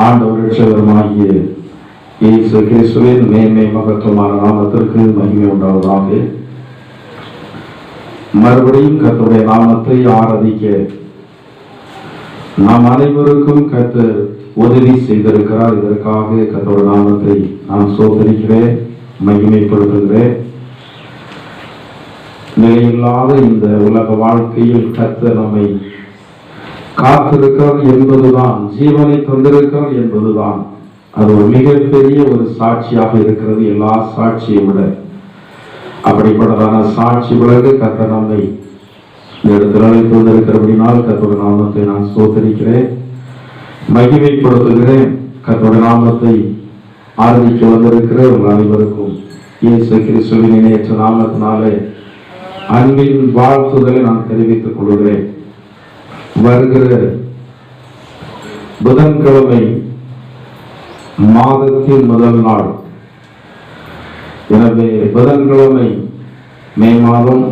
ஆண்டவர் இரட்சகருமாகிய இயேசு கிறிஸ்துவின் மேன்மை மகத்துவமான நாமத்திற்கு மகிமை உண்டாவதாக. மறுபடியும் கர்த்தருடைய நாமத்தை ஆராதிக்க நாம் அனைவருக்கும் கர்த்தர் உதவி செய்திருக்கிறார். இதற்காக கர்த்தருடைய நாமத்தை நான் சோதரிக்கிறேன், மகிமைப்படுத்துகிறேன். நிலையில்லாத இந்த உலக வாழ்க்கையில் கர்த்தர் நம்மை காத்திருக்கிறார் என்பதுதான், ஜீவனை தந்திருக்கிறார் என்பதுதான் அது ஒரு மிகப்பெரிய ஒரு சாட்சியாக இருக்கிறது. எல்லா சாட்சியை விட அப்படிப்பட்டதான சாட்சி விலகு கர்த்தர் நம்மை இந்த இடத்தில் அழைத்து வந்திருக்கிறபடினால் கர்த்தருடைய நாமத்தை நான் சோதரிக்கிறேன், மகிமைப்படுத்துகிறேன். கர்த்தருடைய நாமத்தை ஆராதிக்க வந்திருக்கிற உங்கள் அனைவருக்கும் இயேசு கிறிஸ்துவின் இணையற்ற நாமத்தினாலே அன்பின் வாழ்த்துதலை நான் தெரிவித்துக் கொள்கிறேன். வருகிற புதன்கிழமை மாதத்தின் முதல் நாள். எனவே புதன்கிழமை மே மாதம்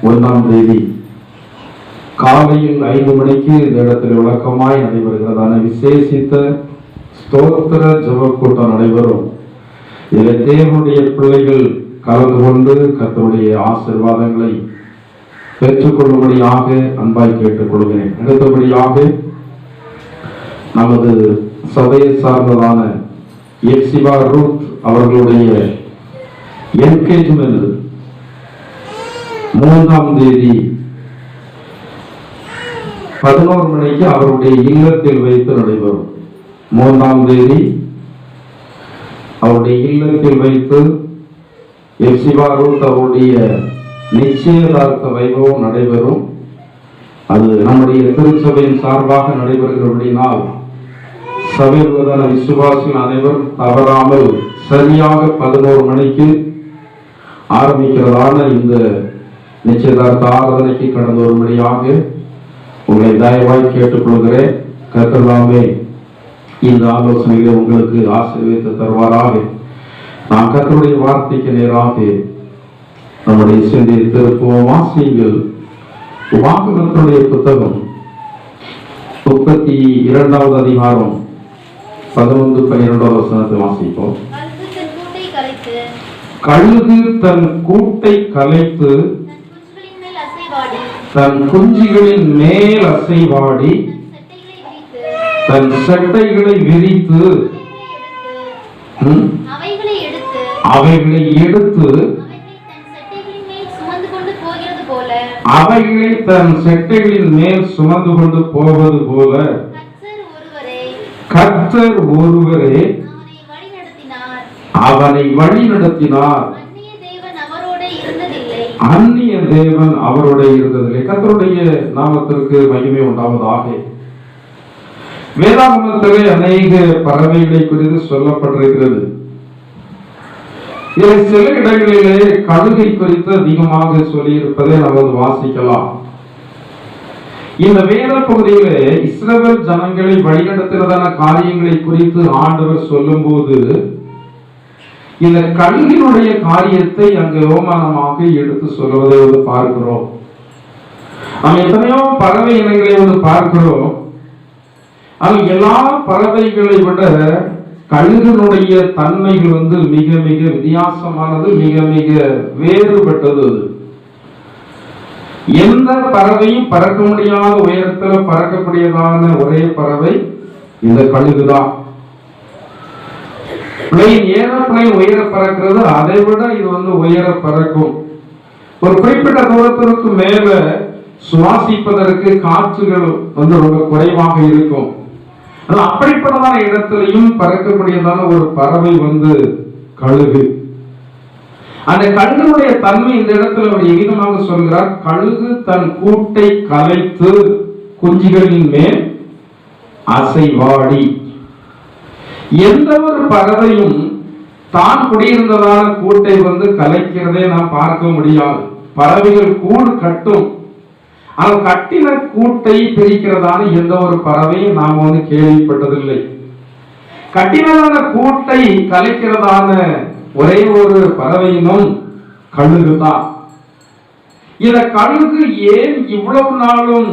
1ஆம் தேதி காலையில் 5 மணிக்கு இந்த இடத்தில் விளக்கமாய் நடைபெறுகிறதான விசேஷித்த ஸ்தோத்திர ஜெப கூட்டம் நடைபெறும். இதில் தேவனுடைய பிள்ளைகள் கலந்து கொண்டு கர்த்தருடைய ஆசீர்வாதங்களை பெற்றுக்கொள்ளும்படியாக அன்பாய் கேட்டுக் கொள்கிறேன். அடுத்தபடியாக நமது சபையை சார்ந்ததான எப்சிபா ரூத் அவர்களுடைய என்கேஜ்மெண்ட் 3ஆம் தேதி 11 மணிக்கு அவருடைய இல்லத்தில் வைத்து நடைபெறும். 3ஆம் தேதி அவருடைய இல்லத்தில் வைத்து எப்சிபா ரூத் அவருடைய நிச்சயதார்த்த வைபவம் நடைபெறும். அது நம்முடைய திருச்சபையின் சார்பாக நடைபெறுகிறபடினால் சபையான விசுவாசிகள் அனைவரும் தவறாமல் சரியாக 11 மணிக்கு ஆரம்பிக்கிறதான இந்த நிச்சயதார்த்த ஆராதனைக்கு கடந்து வரும்படியாக உங்களை தயவாய் கேட்டுக்கொள்கிறேன். கர்த்தர் இந்த ஆலோசனைகளை உங்களுக்கு ஆசீர்வதித்து தருவாராக. நான் கர்த்தருடைய வார்த்தைக்கு நேராக நம்முடைய சிந்தையை திருப்புவோம். வாசியுங்கள். வாக்குகளுடைய புத்தகம் 32வது அதிகாரம் 11-12 வசனத்தை வாசிப்போம். கழுகு தன் கூட்டை கலைத்து தன் குஞ்சுகளின் மேல் அசைவாடி தன் சட்டைகளை விரித்து அவைகளை எடுத்து அவைகளை தன் செட்டைகளின் மேல் சுமந்து கொண்டு போவது போல கர்த்தர் ஒருவரே அவனை வழி நடத்தினார். அந்நிய தேவன் அவரோட இருந்ததில்லை. கர்த்தருடைய நாமத்திற்கு மகிமை உண்டாவதாக. வேதாகமத்திலே அநேக பறவைகளை குறித்து சொல்லப்பட்டிருக்கிறது. இதில் சில இடங்களிலே கழுகை குறித்து அதிகமாக சொல்லி இருப்பதை நாம் வாசிக்கலாம். இந்த வேத பகுதியிலே இஸ்ரவேல் ஜனங்களை வழிநடத்துவதான காரியங்களை குறித்து ஆண்டவர் சொல்லும் போது இந்த கழுகினுடைய காரியத்தை அங்கு ஓமானமாக எடுத்து சொல்வதை பார்க்கிறோம். நாம் எத்தனையோ பறவை இனங்களை பார்க்கிறோம். அது எல்லா பறவைகளை விட கழுகினுடைய தன்மைகள் மிக மிக வித்தியாசமானது, மிக மிக வேறுபட்டது. எந்த பறவையும் பறக்க முடியாத உயரத்தில் பறக்கக்கூடியதான ஒரே பறவை இந்த கழுகுதான். ஏரோப்ளேன் உயர பறக்கிறது, அதை விட இது உயர பறக்கும். ஒரு குறிப்பிட்ட தூரத்திற்கு மேல சுவாசிப்பதற்கு காற்றுகள் ரொம்ப குறைவாக இருக்கும். அப்படிப்பட்டதான இடத்திலையும் பறக்கக்கூடியதான ஒரு பறவை கழுகு. அந்த கழுகுடைய தன்மை இந்த இடத்துல அவர் எளிதாக சொல்கிறார். கழுகு தன் கூட்டை கலைத்து குஞ்சுகளின் மேல் அசைவாடி. எந்த ஒரு பறவையும் தான் குடியிருந்ததான கூட்டை கலைக்கிறதே நாம் பார்க்க முடியாது. பறவைகள் கூடு கட்டும், ஆனால் கட்டின கூட்டை பிரிக்கிறதான எந்த ஒரு பறவையும் நாம் கேள்விப்பட்டதில்லை. கட்டினதான கூட்டை கலைக்கிறதான ஒரே ஒரு பறவையினும் கழுகுதான். இந்த கழுகு ஏன் இவ்வளவு நாளும்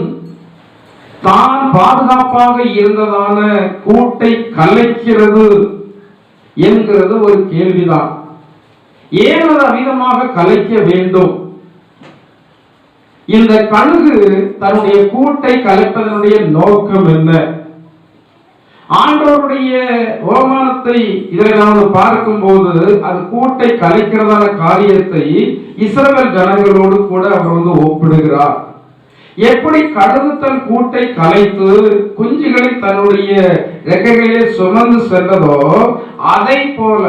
தான் பாதுகாப்பாக இருந்ததான கூட்டை கலைக்கிறது என்கிறது ஒரு கேள்விதான். ஏன் அது அமிதமாக கலைக்க வேண்டும்? இந்த கழுகு தன்னுடைய கூட்டை கலைப்பதனுடைய நோக்கம் என்ன? ஆண்டவருடைய ஓமானத்தை இதில் நாம் பார்க்கும்போது அது கூட்டை கலைக்கிறதான காரியத்தை இஸ்ரவேல் ஜனங்களோடு கூட அவர் ஒப்பிடுகிறார். எப்படி கழுகு தன் கூட்டை கலைத்து குஞ்சுகளை தன்னுடைய ரெக்கைகளிலே சுமந்து சென்றதோ அதை போல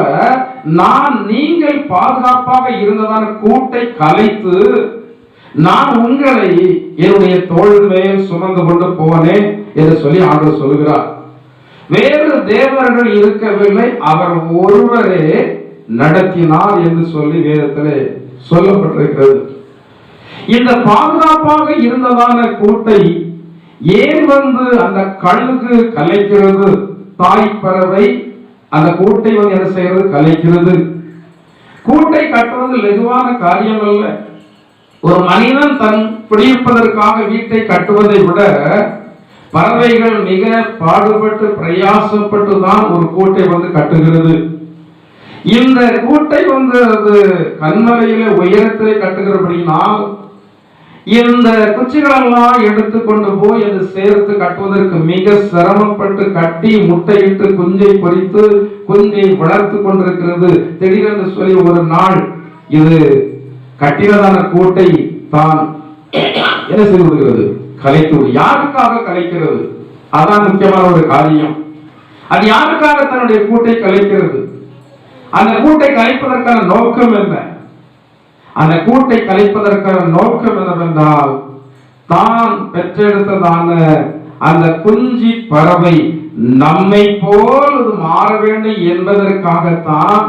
நீங்கள் பாதுகாப்பாக இருந்ததான கூட்டை கலைத்து நான் உங்களை என்னுடைய தோள் மேல் சுமந்து கொண்டு போனேன் என்று சொல்லி ஆண்டவர் சொல்கிறார். வேறு தேவர்கள் இருக்கவில்லை, அவர் ஒருவரே நடத்தினார் என்று சொல்லி வேதத்திலே சொல்லப்பட்டிருக்கிறது. இந்த பாதுகாப்பாக இருந்ததான கூட்டை ஏன் அந்த கழுகு கலைக்கிறது? தாய் பறவை அந்த கூட்டை என்ன செய்யறது? கலைக்கிறது. கூட்டை கட்டுவது லகுவான காரியம் அல்ல. ஒரு மனிதன் தன் குடியிருப்பதற்காக வீட்டை கட்டுவதை விட பறவைகள் மிக பாடுபட்டு பிரயாசப்பட்டு தான் ஒரு கூட்டை கட்டுகிறது. இந்த கூட்டை அது கண்மலையில உயரத்திலே கட்டுகிறபடினால் இந்த குச்சிகளெல்லாம் எடுத்துக்கொண்டு போய் அது சேர்த்து கட்டுவதற்கு மிக சிரமப்பட்டு கட்டி முட்டையிட்டு குஞ்சை பொறித்து குஞ்சை வளர்த்து கொண்டிருக்கிறது. திடீரென்று சொல்லி ஒரு நாள் இது கட்டினதான கூட்டை தான் என்ன செய்து விடுகிறது? கலைத்து. யாருக்காக கலைக்கிறது? அதான் முக்கியமான ஒரு காரியம். அது யாருக்காக தன்னுடைய கூட்டை கலைக்கிறது? அந்த கூட்டை கலைப்பதற்கான நோக்கம் என்ன? அந்த கூட்டை கலைப்பதற்கான நோக்கம் என்னவென்றால் தான் பெற்றெடுத்ததான அந்த குஞ்சி பறவை நம்மை போல் மாற வேண்டும் என்பதற்காகத்தான்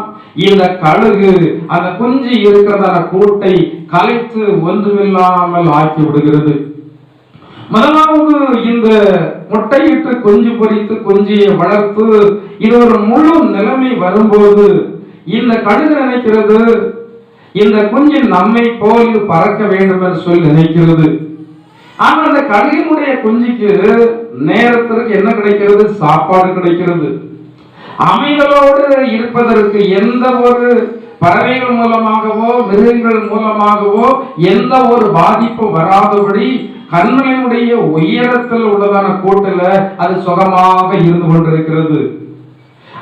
இந்த கழுகு அந்த குஞ்சு இருக்கிறதான கூட்டை கலைத்து ஒன்றுமில்லாமல் ஆக்கி விடுகிறது. முதலாவது இந்த முட்டையிட்டு குஞ்சு பொறித்து குஞ்சியை வளர்த்து இது ஒரு முழு நிலைமை வரும்போது இந்த கழுகு நினைக்கிறது இந்த குஞ்சு நம்மை போல் பறக்க வேண்டும் என்று சொல்லி நினைக்கிறது. ஆனா அந்த கழுகினுடைய குஞ்சுக்கு நேரத்திற்கு என்ன கிடைக்கிறது? சாப்பாடு கிடைக்கிறது. அமைதலோடு இருப்பதற்கு எந்த ஒரு பறவைகள் மூலமாகவோ மிருகங்கள் மூலமாகவோ எந்த ஒரு பாதிப்பும் வராதபடி கண்மலையினுடைய உயரத்தில் உள்ளதான கூட்டுல அது சுகமாக இருந்து கொண்டிருக்கிறது.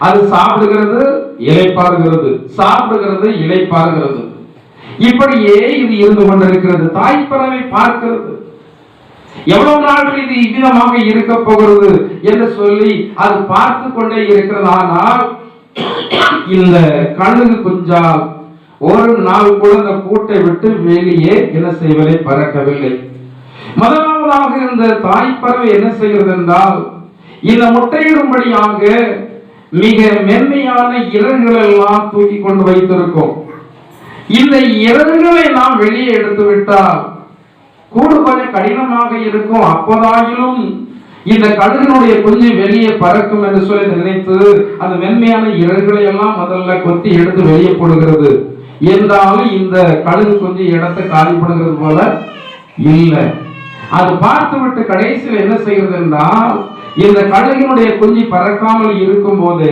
அது சாப்பிடுகிறது, இளைப்பாறுகிறது, சாப்பிடுகிறது, இளைப்பாறுகிறது. இப்படியே இது இருந்து கொண்டிருக்கிறது. தாய் பறவை பார்க்கிறது எவ்வளவு நாட்கள் இது இவ்விதமாக இருக்க போகிறது என்று சொல்லி அது பார்த்து கொண்டே இருக்கிறது. ஆனால் இந்த கழுகு குஞ்சால் ஒரு நாள் கூட அந்த கூட்டை விட்டு வெளியே என்ன செய்வதை பறக்கவில்லை. முதலாவதாக இந்த தாய் பறவை என்ன செய்கிறது என்றால் இந்த முட்டையிடும்படியாக மிக மென்மையான இறகுகள் எல்லாம் தூக்கி கொண்டு வைத்திருக்கும். இந்த இறகுகளை நாம் வெளியே எடுத்து விட்டால் கூடு கொஞ்சம் கடினமாக இருக்கும். அப்போதாயிலும் இந்த கழுகினுடைய குஞ்சு வெளியே பறக்கும் என்று சொல்லி நினைத்து அந்த மென்மையான இறகுகளை எல்லாம் முதல்ல கொத்தி எடுத்து வெளியே போடுகிறது. என்றாலும் இந்த கழுகு குஞ்சு இடத்தை காலிப்படுகிறது போல இல்லை. அது பார்த்து விட்டு கடைசியில் என்ன செய்கிறது என்றால் இந்த கழுகினுடைய குஞ்சு பறக்காமல் இருக்கும் போது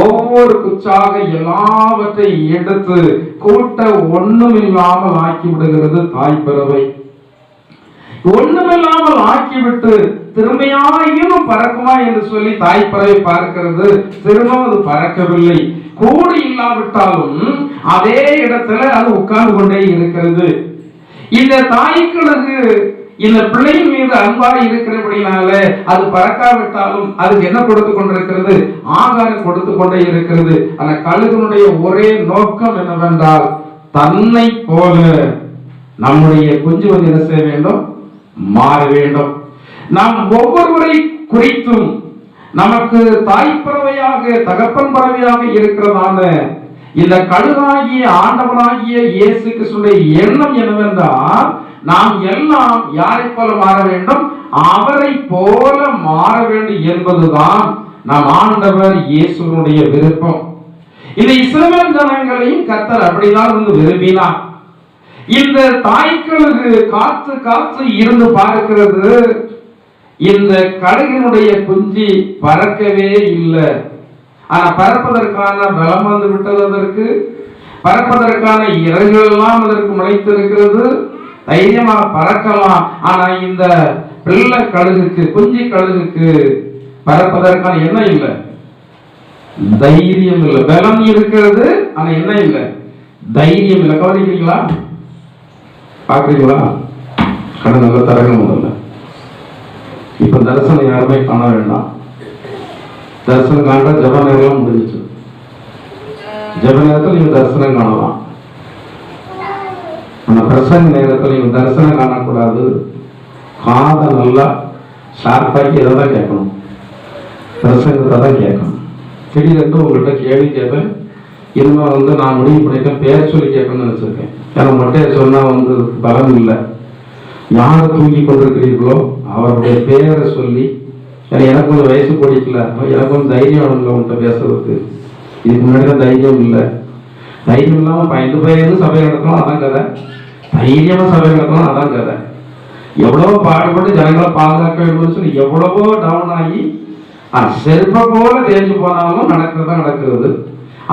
ஒவ்வொரு குச்சாக எல்லாவற்றை எடுத்து கூட்ட ஒண்ணும் இல்லாமல் ஆக்கி விடுகிறது தாய் பறவை. ஒண்ணுமில்லாமல் ஆக்கிவிட்டு திரும்பியாயினும் பறக்குமா என்று சொல்லி தாய் பறவை பார்க்கிறது. திரும்பவும் அது பறக்கவில்லை. கூடு இல்லாவிட்டாலும் அதே இடத்துல அது உட்கார்ந்து கொண்டே இருக்கிறது. இந்த தாய்க்கிழகு இந்த பிள்ளையின் மீது அன்பாக இருக்கிறபடினால அது பறக்காவிட்டாலும் அதுக்கு என்ன கொடுத்து கொண்டிருக்கிறது? ஆகாரம் கொடுத்து கொண்டே இருக்கிறது. அந்த கழுகுனுடைய ஒரே நோக்கம் என்னவென்றால் தன்னை போல நம்முடைய குஞ்சு என்ன செய்ய வேண்டும்? மாற வேண்டும். நாம் ஒவ்வொருவரை குறித்தும் நமக்கு தாய் பறவையாக தகப்பன் பறவையாக இருக்கிறதான இந்த கழுகாகிய ஆண்டவனாகிய இயேசு கிறிஸ்துவின் எண்ணம் என்னவென்றால் நாம் எல்லாம் யாரை போல மாற வேண்டும்? அவரை போல மாற வேண்டும் என்பதுதான் நம் ஆண்டவர் இயேசுவினுடைய விருப்பம். இந்த இஸ்ரவேல் ஜனங்களையும் கர்த்தர் அப்படிதான் விரும்பினார். இந்த தாய்களுக்கு காத்து காத்து இருந்து பார்க்கிறது. இந்த கழுகினுடைய குஞ்சு பறக்கவே இல்லை. ஆனா பறப்பதற்கான பலம் வந்து விட்டது, அதற்கு பறப்பதற்கான இறகுகள் எல்லாம் அதற்கு முளைத்திருக்கிறது, தைரியமாக பறக்கலாம். ஆனா இந்த பிள்ளை கழுகுக்கு, குஞ்சு கழுகுக்கு பறப்பதற்கான என்ன இல்லை, தைரியம் இல்லை. பலம் இருக்கிறது, ஆனா என்ன இல்லை, தைரியம் இல்லை. கவனிக்கிறீங்களா, பாக்குறீங்களா? கண்ணு நல்லா தரங்க. முதல்ல இப்ப தரிசனம் யாருமே காண வேண்டாம். தரிசனம் காண்ட ஜப நேரம் முடிஞ்சிச்சு. ஜப நேரத்தில் நீங்க தரிசனம் காணலாம். ஆனா பிரசங்க நேரத்தில் நீங்க தரிசனம் காணக்கூடாது. காதை நல்லா ஷார்ப்பாக்கி இதை தான் கேட்கணும், பிரசங்கத்தை தான் கேட்கணும். திடீரென்று உங்கள்கிட்ட கேள்வி கேட்பேன். இனிமே நான் முடிவு பண்ணிட்டேன், பேர் சொல்லி கேட்கணும்னு நினைச்சிருக்கேன். ஏன்னா மொட்டையை சொன்னா பலம் இல்லை. யாரை தூங்கி கொண்டிருக்கிறீர்களோ அவருடைய பேரை சொல்லி, எனக்கு கொஞ்சம் வயசு பிடிக்கல, எனக்கு கொஞ்சம் தைரியம் இல்லை உன்கிட்ட பேசுறதுக்கு. இதுக்கு முன்னாடி தான் தைரியம் இல்லை. தைரியம் இல்லாமல் பயந்து சபை நடத்தணும், அதான் கதை. தைரியமா சபை நடத்தணும், அதான் கதை. எவ்வளவோ பாடுபட்டு ஜனங்களை பாதுகாக்க வேண்டும்னு சொல்லி எவ்வளவோ டவுன் ஆகி செருப்ப போல தேஞ்சு போனாலும் நடக்கிறதா நடக்கிறது.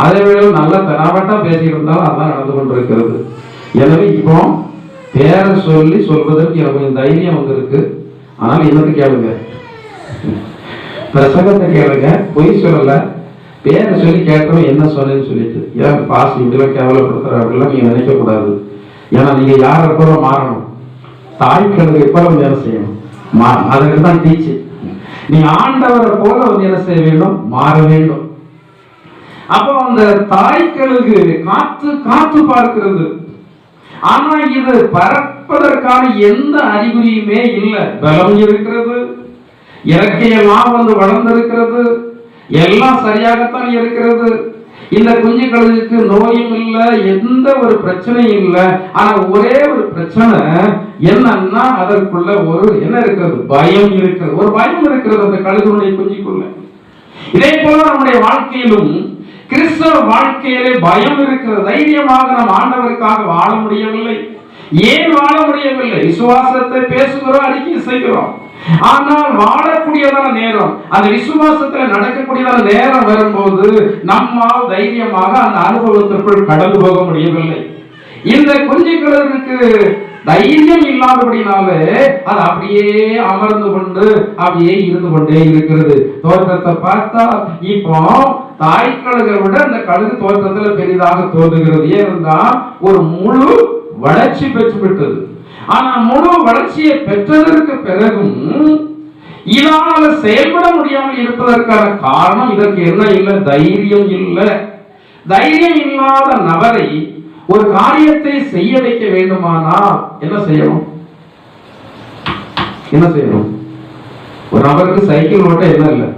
அதே வேளை நல்ல தெனாவட்டா பேசிட்டு இருந்தாலும் அதான் நடந்து கொண்டிருக்கிறது. எனவே இப்போ பேரை சொல்லி சொல்வதற்கு எனக்கு கொஞ்சம் தைரியம் வந்திருக்கு. ஆனால் இன்னொரு கேளுங்க, பிரசங்கத்தை கேளுங்க, பொய் சொல்லல. பேரை சொல்லி கேட்கணும் என்ன சொன்னேன்னு சொல்லிட்டு, ஏன் பாஸ் இப்படிலாம் கேவலப்படுத்துற அப்படிலாம் நீங்க நினைக்க கூடாது. ஏன்னா நீங்க யாரை கூட மாறணும், தாய்க்களுக்கு எப்பவும் வேலை செய்யணும். அதற்கு தான் டீச்சு. நீ ஆண்டவரை போல என்ன செய்ய வேண்டும், மாற வேண்டும். அப்போ அந்த தாய்க்களுக்கு காத்து காத்து பார்க்கிறது. ஆனா இது பறப்பதற்கான எந்த அறிகுறியுமே இல்லை. பலம் இருக்கிறது, இறக்கையெல்லாம் வளர்ந்திருக்கிறது, எல்லாம் சரியாகத்தான் இருக்கிறது. இந்த குஞ்சுகளுக்கு நோயும் இல்லை, எந்த ஒரு பிரச்சனையும் இல்லை. ஆனா ஒரே ஒரு பிரச்சனை என்னன்னா அதற்குள்ள ஒரு என்ன இருக்கிறது, பயம் இருக்கிறது. ஒரு பயம் இருக்கிறது அந்த கழுகுடைய குஞ்சுக்குள்ள. இதே போல நம்முடைய வாழ்க்கையிலும், கிறிஸ்தவ வாழ்க்கையிலே பயம் இருக்கிறது. தைரியமாக நாம் ஆண்டவருக்காக வாழ முடியவில்லை. ஏன் வாழ முடியவில்லை? விசுவாசத்தை பேசுகிறோம், அறிக்கை செய்கிறோம். ஆனால் வாழக்கூடியதான நேரம், அந்த விசுவாசத்தில் நடக்கக்கூடியதான நேரம் வரும்போது நம்மால் தைரியமாக அந்த அனுபவத்திற்குள் கடந்து போக முடியவில்லை. இந்த குஞ்சுகளுக்கு தைரியம் இல்லாதபடினாலே அது அப்படியே அமர்ந்து கொண்டு அப்படியே இருந்து கொண்டே இருக்கிறது. தோற்றத்தை பார்த்தா இப்போ தாய்க்கழுகை விட அந்த கழுகு தோற்றத்துல பெரிதாக தோன்றுகிறது. ஏனென்றால் ஒரு முழு வளர்ச்சி பெற்று விட்டது. ஆனா முழு வளர்ச்சியை பெற்றதற்கு பிறகும் இதனால செயல்பட முடியாமல் இருப்பதற்கான காரணம் இதற்கு என்ன இல்லை, தைரியம் இல்லை. தைரியம் இல்லாத நபரை ஒரு காரியத்தை செய்ய வைக்க வேண்டுமானால் என்ன செய்யணும், என்ன செய்யணும்? ஒரு நபருக்கு சைக்கிள் ஓட்ட என்ன இல்லை,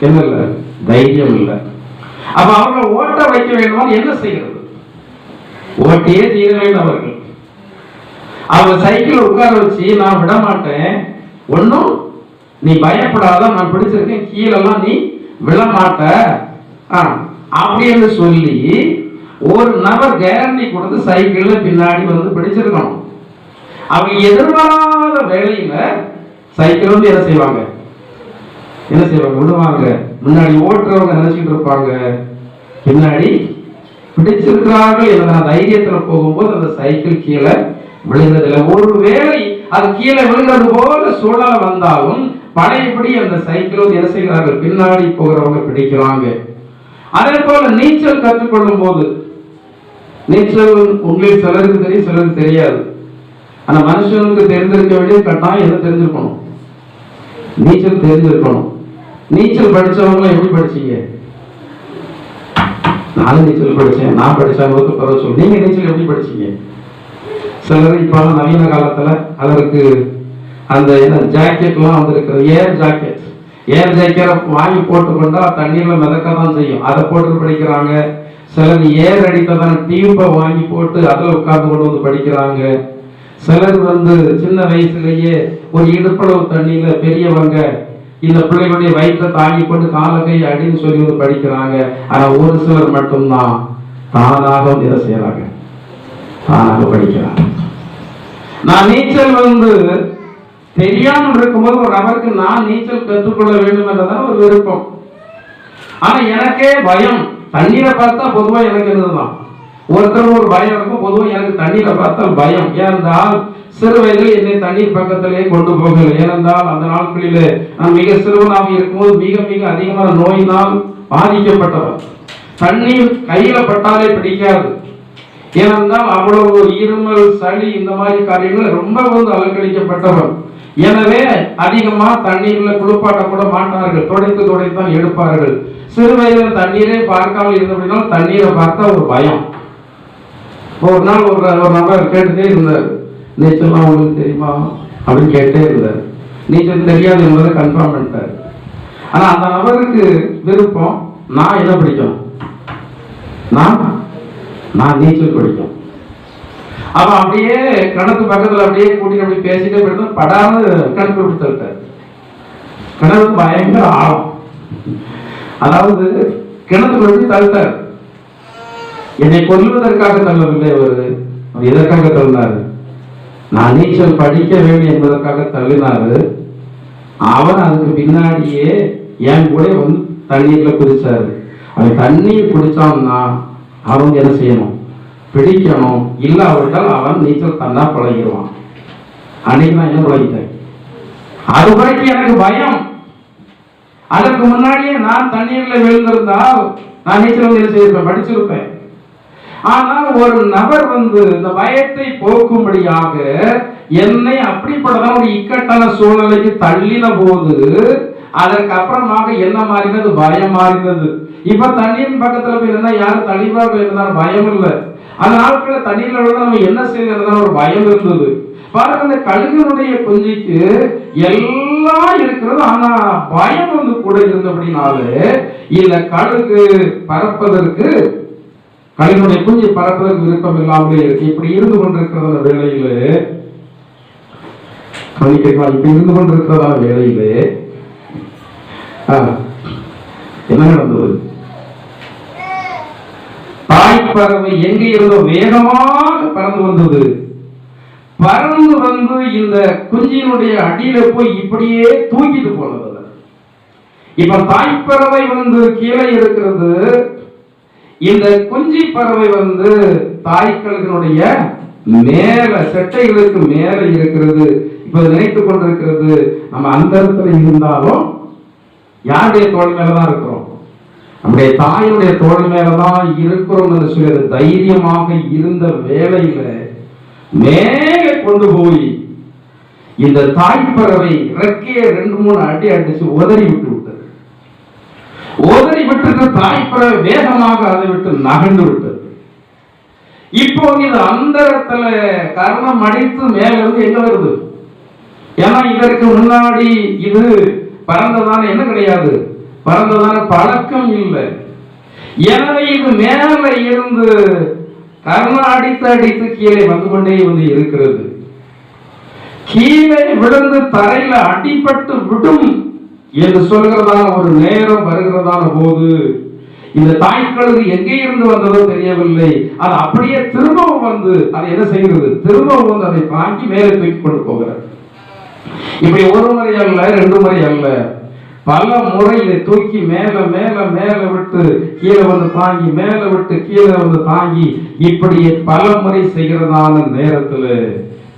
என்ன இல்லை, தைரியம் இல்லை. அப்ப அவர்களை ஓட்ட வைக்க வேண்டுமானால் என்ன செய்கிறது? ஓட்டியே தீர வேண்டும். அவர்கள் அவங்க சைக்கிள் உட்கார வச்சு நான் விட மாட்டேன், ஒன்னும் நீ பயப்படாத, நான் பிடிச்சிருக்கேன், கீழெல்லாம் நீ விழ மாட்ட அப்படின்னு சொல்லி ஒரு நபர் கேரண்டி கொடுத்து சைக்கிள்ல பின்னாடி பிடிச்சிருக்கணும். அவங்க எதிர்பாராத வேளையில சைக்கிள் என்ன செய்வாங்க, என்ன செய்வாங்க, விடுவாங்க. முன்னாடி ஓட்டுறவங்க நினைச்சிட்டு இருப்பாங்க பின்னாடி பிடிச்சிருக்கிறார்கள் என்ற தைரியத்துல போகும்போது அந்த சைக்கிள் கீழே விழுந்ததில்லை. ஒருவேளை அது கீழே விழுகிறது போல சூழல வந்தாலும் பழையபடி அந்த சைக்கிள் என்ன செய்கிறார்கள், பின்னாடி போகிறவங்க பிடிக்கிறாங்க. அதே போல நீச்சல் கற்றுக்கொள்ளும் போது, நீச்சல் உங்களுக்கு சிலருக்கு தெரியும் சிலருக்கு தெரியாது. ஆனா மனுஷனுக்கு தெரிந்திருக்க வேண்டிய கட்டாயம் என்ன தெரிஞ்சிருக்கணும், நீச்சல் தெரிஞ்சிருக்கணும். நீச்சல் படிச்சவங்க எப்படி படிச்சீங்க? நானும் நீச்சல் படிச்சேன், நான் படிச்சவங்களுக்கு பிறகு சொல்லு, நீங்க நீச்சல் எப்படி படிச்சீங்க? சிலர் இப்ப நவீன காலத்துல அதற்கு அந்த என்ன ஜாக்கெட்லாம் வந்திருக்கிறது, ஏர் ஜாக்கெட். ஏர் ஜாக்கெட் வாங்கி போட்டுக்கொண்டா தண்ணீர்ல மிதக்கதான் செய்யும், அதை போட்டு படிக்கிறாங்க. சிலர் ஏர் அடித்ததான டியூப்பை வாங்கி போட்டு அதில் உட்கார்ந்து கொண்டு படிக்கிறாங்க. சிலர் சின்ன வயசுலயே ஒரு இடுப்பளவு தண்ணியில பெரியவங்க இந்த பிள்ளைகளுடைய வயிற்றை தாங்கி கொண்டு காலகை அடின்னு சொல்லி படிக்கிறாங்க. ஆனா ஒரு சிலர் மட்டும்தான் தானாக இதை செய்யறாங்க, தானாக படிக்கிறாங்க. நான் நீச்சல் தெரியாமல் இருக்கும்போது ஒரு நபருக்கு நான் நீச்சல் கற்றுக்கொள்ள வேண்டும் என்றதான் ஒரு விருப்பம். ஆனா எனக்கே பயம். தண்ணீரை பார்த்தா பொதுவா எனக்கு என்னதுதான் ஒருத்தர் ஒரு பயம் இருக்கும். பொதுவாக எனக்கு தண்ணீரை பார்த்தால் பயம். ஏனென்றால் சிறு வயதில் என்னை தண்ணீர் பக்கத்திலே கொண்டு போகல. ஏனென்றால் அந்த நாட்களிலே நான் மிக சிறுவனாக இருக்கும்போது மிக மிக அதிகமான நோயினால் பாதிக்கப்பட்டவர். தண்ணீர் கையில பட்டாலே பிடிக்காது. ஏனென்றால் அவ்வளவு இருமல், சளி இந்த மாதிரி காரியங்கள் ரொம்ப அலக்கழிக்கப்பட்டவர். எனவே அதிகமா தண்ணீர்ல குளிப்பாட்ட கூட மாட்டார்கள். துடைத்து துடைத்தான் எடுப்பார்கள். சிறு வயதில் தண்ணீரே பார்க்காமல் இருந்தபடினா தண்ணீரை பார்த்தா ஒரு பயம். ஒரு நாள் ஒரு நபர் கேட்டுட்டே இருந்தார், நீச்சல்லாம் உங்களுக்கு தெரியுமா அப்படின்னு கேட்டே இருந்தார். நீச்சல் தெரியாது என்பதை கன்ஃபார்ம் பண்ணிட்டார். ஆனா அந்த நபருக்கு விருப்பம், நான் என்ன பிடிக்கும், நான் நீச்சல் பிடிக்கும். அப்ப அப்படியே கிணத்து பக்கத்துல அப்படியே கூட்டிட்டு அப்படி பேசிட்டே போயிட்டு படாம கிணத்து விட்டு தள்ளிட்டார். கிணறு பயங்கர ஆழம். அதாவது கிணத்துக்குள்ள எப்படி தள்ளிட்டார். என்னை கொல்லுவதற்காக தள்ளவில்லை. அவர் எதற்காக தள்ளினாரு, நான் நீச்சல் படிக்க வேண்டும் என்பதற்காக தள்ளினாரு. அவன் அதுக்கு பின்னாடியே என் கூட தண்ணீர்ல குதிச்சாரு. அவன் தண்ணீர் குடிச்சான்னா அவன் என்ன செய்யணும், பிடிக்கணும். இல்லாவிட்டால் அவன் நீச்சல் தந்தா பழகிடுவான். அன்னைக்கு நான் என்ன பழகிட்டேன், அது வரைக்கும் எனக்கு பயம். அதற்கு முன்னாடியே நான் தண்ணீர்ல விழுந்திருந்தால் நான் நீச்சல் என்ன செய்திருப்பேன், படிச்சிருப்பேன். ஆனால் ஒரு நபர் இந்த பயத்தை போக்கும்படியாக என்னை அப்படிப்பட்டதான் ஒரு இக்கட்டான சூழ்நிலைக்கு தள்ளின போது அதற்கு அப்புறமாக என்ன மாறினது, பயம் மாறினது. இப்ப தண்ணீரின் பக்கத்துல போய் இருந்தா யாரும் தள்ளிப்பாக இருந்தாலும் பயம் இல்லை. அந்த நாட்களில் தண்ணீர்ல விழுந்தா நம்ம என்ன செய்யறதுதான் ஒரு பயம் இருந்தது. பாருங்க, இந்த கழுகுனுடைய குஞ்சுக்கு எல்லாம் இருக்கிறது, ஆனா பயம் கூட இருந்தபடினாலே இந்த கழுகு பறப்பதற்கு, கழுகுனுடைய குஞ்சு பறப்பதற்கு விருப்பம் இல்லாமலே இருக்கு. இப்படி இருந்து கொண்டிருக்கிறதான வேளையிலே இப்படி இருந்து கொண்டிருக்கிறதான வேளையிலே என்ன நடந்தது, தாய்ப்பறவை எங்கே இருந்தோ வேகமாக பறந்து வந்தது. பறந்து வந்து இந்த குஞ்சினுடைய அடியில போய் இப்படியே தூக்கிட்டு போனது. இப்ப தாய்ப்பறவை கீழே இருக்கிறது, இந்த குஞ்சி பறவை தாய்க்கழுகினுடைய மேல செட்டைகளுக்கு மேல இருக்கிறது. இப்ப நினைத்துக் கொண்டிருக்கிறது, நம்ம அந்த இடத்துல இருந்தாலும் யாருடைய தோல் மேலதான் இருக்கிறோம், நம்முடைய தாயுடைய தோல் மேலதான் இருக்கிறோம் என்று சொல்லி தைரியமாக இருந்த வேளையில மேலே கொண்டு போய் இந்த தாய்ப்பறவை ரெக்கையை 2-3 அடி அடிச்சு உதறி விட்டு விட்டது. உதறி விட்டு தாய்ப்பறவை வேகமாக அதை விட்டு நகர்ந்து விட்டது. இப்போ இது அந்த இடத்துல கர்ணம் அடித்து மேல இருந்து எங்க வருது, ஏன்னா இதற்கு முன்னாடி இது பறந்ததான என்ன கிடையாது, பறந்ததான பழக்கம் இல்லை. எனவே இது மேல இருந்து கர்ணம் அடித்து அடித்து கீழே வந்து கொண்டே இருக்கிறது. கீழே விழுந்து தரையில அடிபட்டு விடும் என்று சொல்கிறதான ஒரு நேரம் வருகிறதான போது இந்த தாய்க்கழுகு எங்கே இருந்து வந்ததோ தெரியவில்லை. அது அப்படியே திரும்பவும் அதை என்ன செய்கிறது, திரும்பவும் அதை தாக்கி மேலே தூக்கி கொண்டு போகிறது. இப்படி ஒரு முறை அல்ல, 2 முறை அல்ல, பல முறை இதை தூக்கி மேல மேல மேல விட்டு கீழே தாங்கி, மேல விட்டு கீழே தாங்கி, இப்படியே பல முறை செய்கிறதான நேரத்துல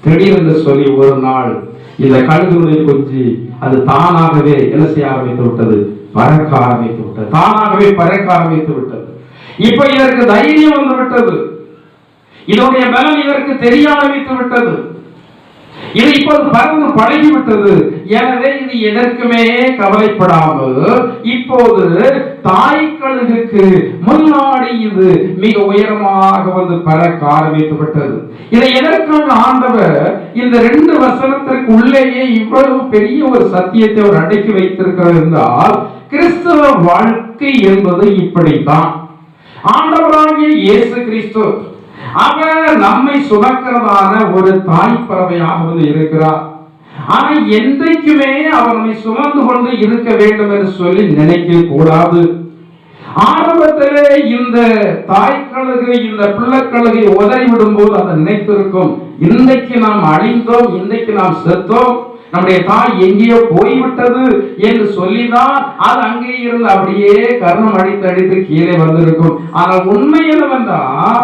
திடீரென்று சொல்லி ஒரு நாள் இந்த கழுகுனுடைய குஞ்சு அது தானாகவே என்ன செய்ய ஆரம்பித்து விட்டது, பறக்க ஆரம்பித்து விட்டது. தானாகவே பறக்க ஆரம்பித்து விட்டது. இப்ப இதற்கு தைரியம் விட்டது, இதனுடைய பலம் இதற்கு தெரிய ஆரம்பித்து விட்டது. இது இப்போது பறந்து பழகிவிட்டது. எனவே இது எதற்குமே கவலைப்படாமல் இப்போது தாய்க்கழுகுக்கு முன்னாடி இது மிக உயரமாக பறக்க ஆரம்பித்து விட்டது. இதை எதற்காக ஆண்டவர் இந்த 2 வசனத்திற்கு உள்ளேயே இவ்வளவு பெரிய ஒரு சத்தியத்தை அவர் அடக்கி வைத்திருக்கிறார் என்றால், கிறிஸ்தவ வாழ்க்கை என்பது இப்படித்தான். ஆண்டவராகிய இயேசு கிறிஸ்து அவர் நம்மை சுமக்கிறதான ஒரு தாய்ப்பறவையாக இருக்கிறார். ஆனா என்றைக்குமே அவர் நம்மை சுமந்து கொண்டு இருக்க வேண்டும் என்று சொல்லி நினைக்க கூடாது. ஆரம்பத்திலே இந்த தாய்க்கழுகு இந்த பிள்ளைக்கழுகை உதறி விடும் போது அதை நினைத்திருக்கும், இன்றைக்கு நாம் அழிந்தோம், இன்றைக்கு நாம் செத்தோம், நம்முடைய தாய் எங்கேயோ போய்விட்டது என்று சொல்லிதான் அது அங்கே இருந்து அப்படியே கர்ணம் அடித்து அடித்து கீழே வந்திருக்கும். ஆனால் உண்மை என்னவென்றால்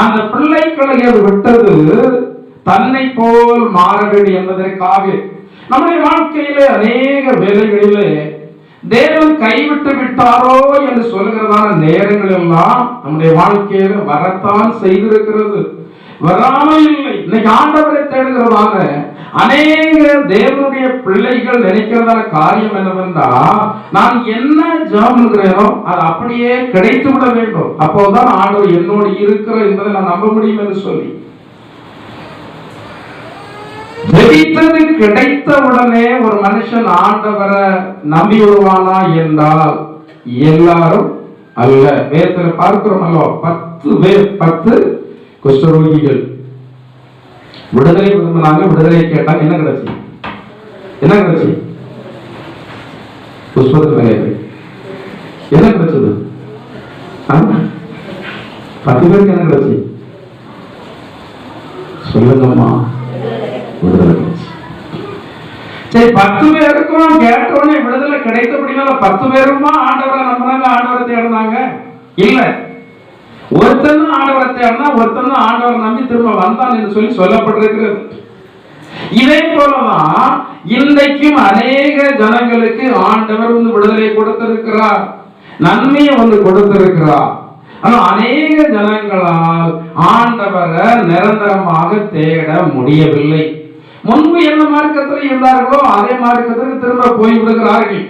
அந்த பிள்ளைகளை அது விட்டது தன்னை போல் மாற வேண்டும் என்பதற்காக. நம்முடைய வாழ்க்கையிலே அநேக வேலைகளிலே தேவன் கைவிட்டு விட்டாரோ என்று சொல்கிறதான நேரங்கள் எல்லாம் நம்முடைய வாழ்க்கையில வரத்தான் செய்திருக்கிறது, வராமல் இல்லை. இன்னைக்கு ஆண்டவரை தேடுகிறதான அநேக தேவனுடைய பிள்ளைகள் நினைக்கிறதான காரியம் என்னவென்றால், நான் என்ன ஜெபம் பண்ணுகிறேனோ அது அப்படியே கிடைத்து விட வேண்டும், அப்போதான் ஆண்டவர் என்னோடு இருக்கிறார் என்பதை நான் நம்ப முடியும் என்று சொல்லி ஜெபித்தது கிடைத்த உடனே ஒரு மனுஷன் ஆண்டவரை நம்பி விடுவானா என்றால் எல்லாரும் அல்ல. வேதத்துல பார்க்கிறோம் அல்லவா, 10 குஷ்டரோகிகள் விடுதலை விரும்பினாங்க. விடுதலை கேட்டாங்க. என்ன கிடைச்சு? என்ன கிடைச்சு? புஷ்பத்துல என்ன கிடைச்சது? 10 பேருக்கு என்ன கிடைச்சு? சொல்லுங்கம்மா. விடுதலை கிடைச்சு. சரி, 10 பேருக்கும் கேட்டோடனே விடுதலை கிடைத்தபடினால 10 பேருமா ஆண்டவரை நம்பினாங்க, ஆண்டவரை தேடினாங்க? இல்ல, ஒருத்தனும் ஆண்டவரை தேடினா ஒருத்தனும் ஆண்டவரை நம்பி திரும்ப வந்தான் என்று சொல்லி சொல்லப்பட்டிருக்கிறது. இதே போலதான் இன்றைக்கும் அநேக ஜனங்களுக்கு ஆண்டவர் விடுதலை கொடுத்திருக்கிறார், நன்மையை கொடுத்திருக்கிறார். ஆனா அநேக ஜனங்களால் ஆண்டவரை நிரந்தரமாக தேட முடியவில்லை. முன்பு என்ன மார்க்கத்தில் இருந்தார்களோ அதே மார்க்கத்திற்கு திரும்ப போய் விடுகிறார்கள்.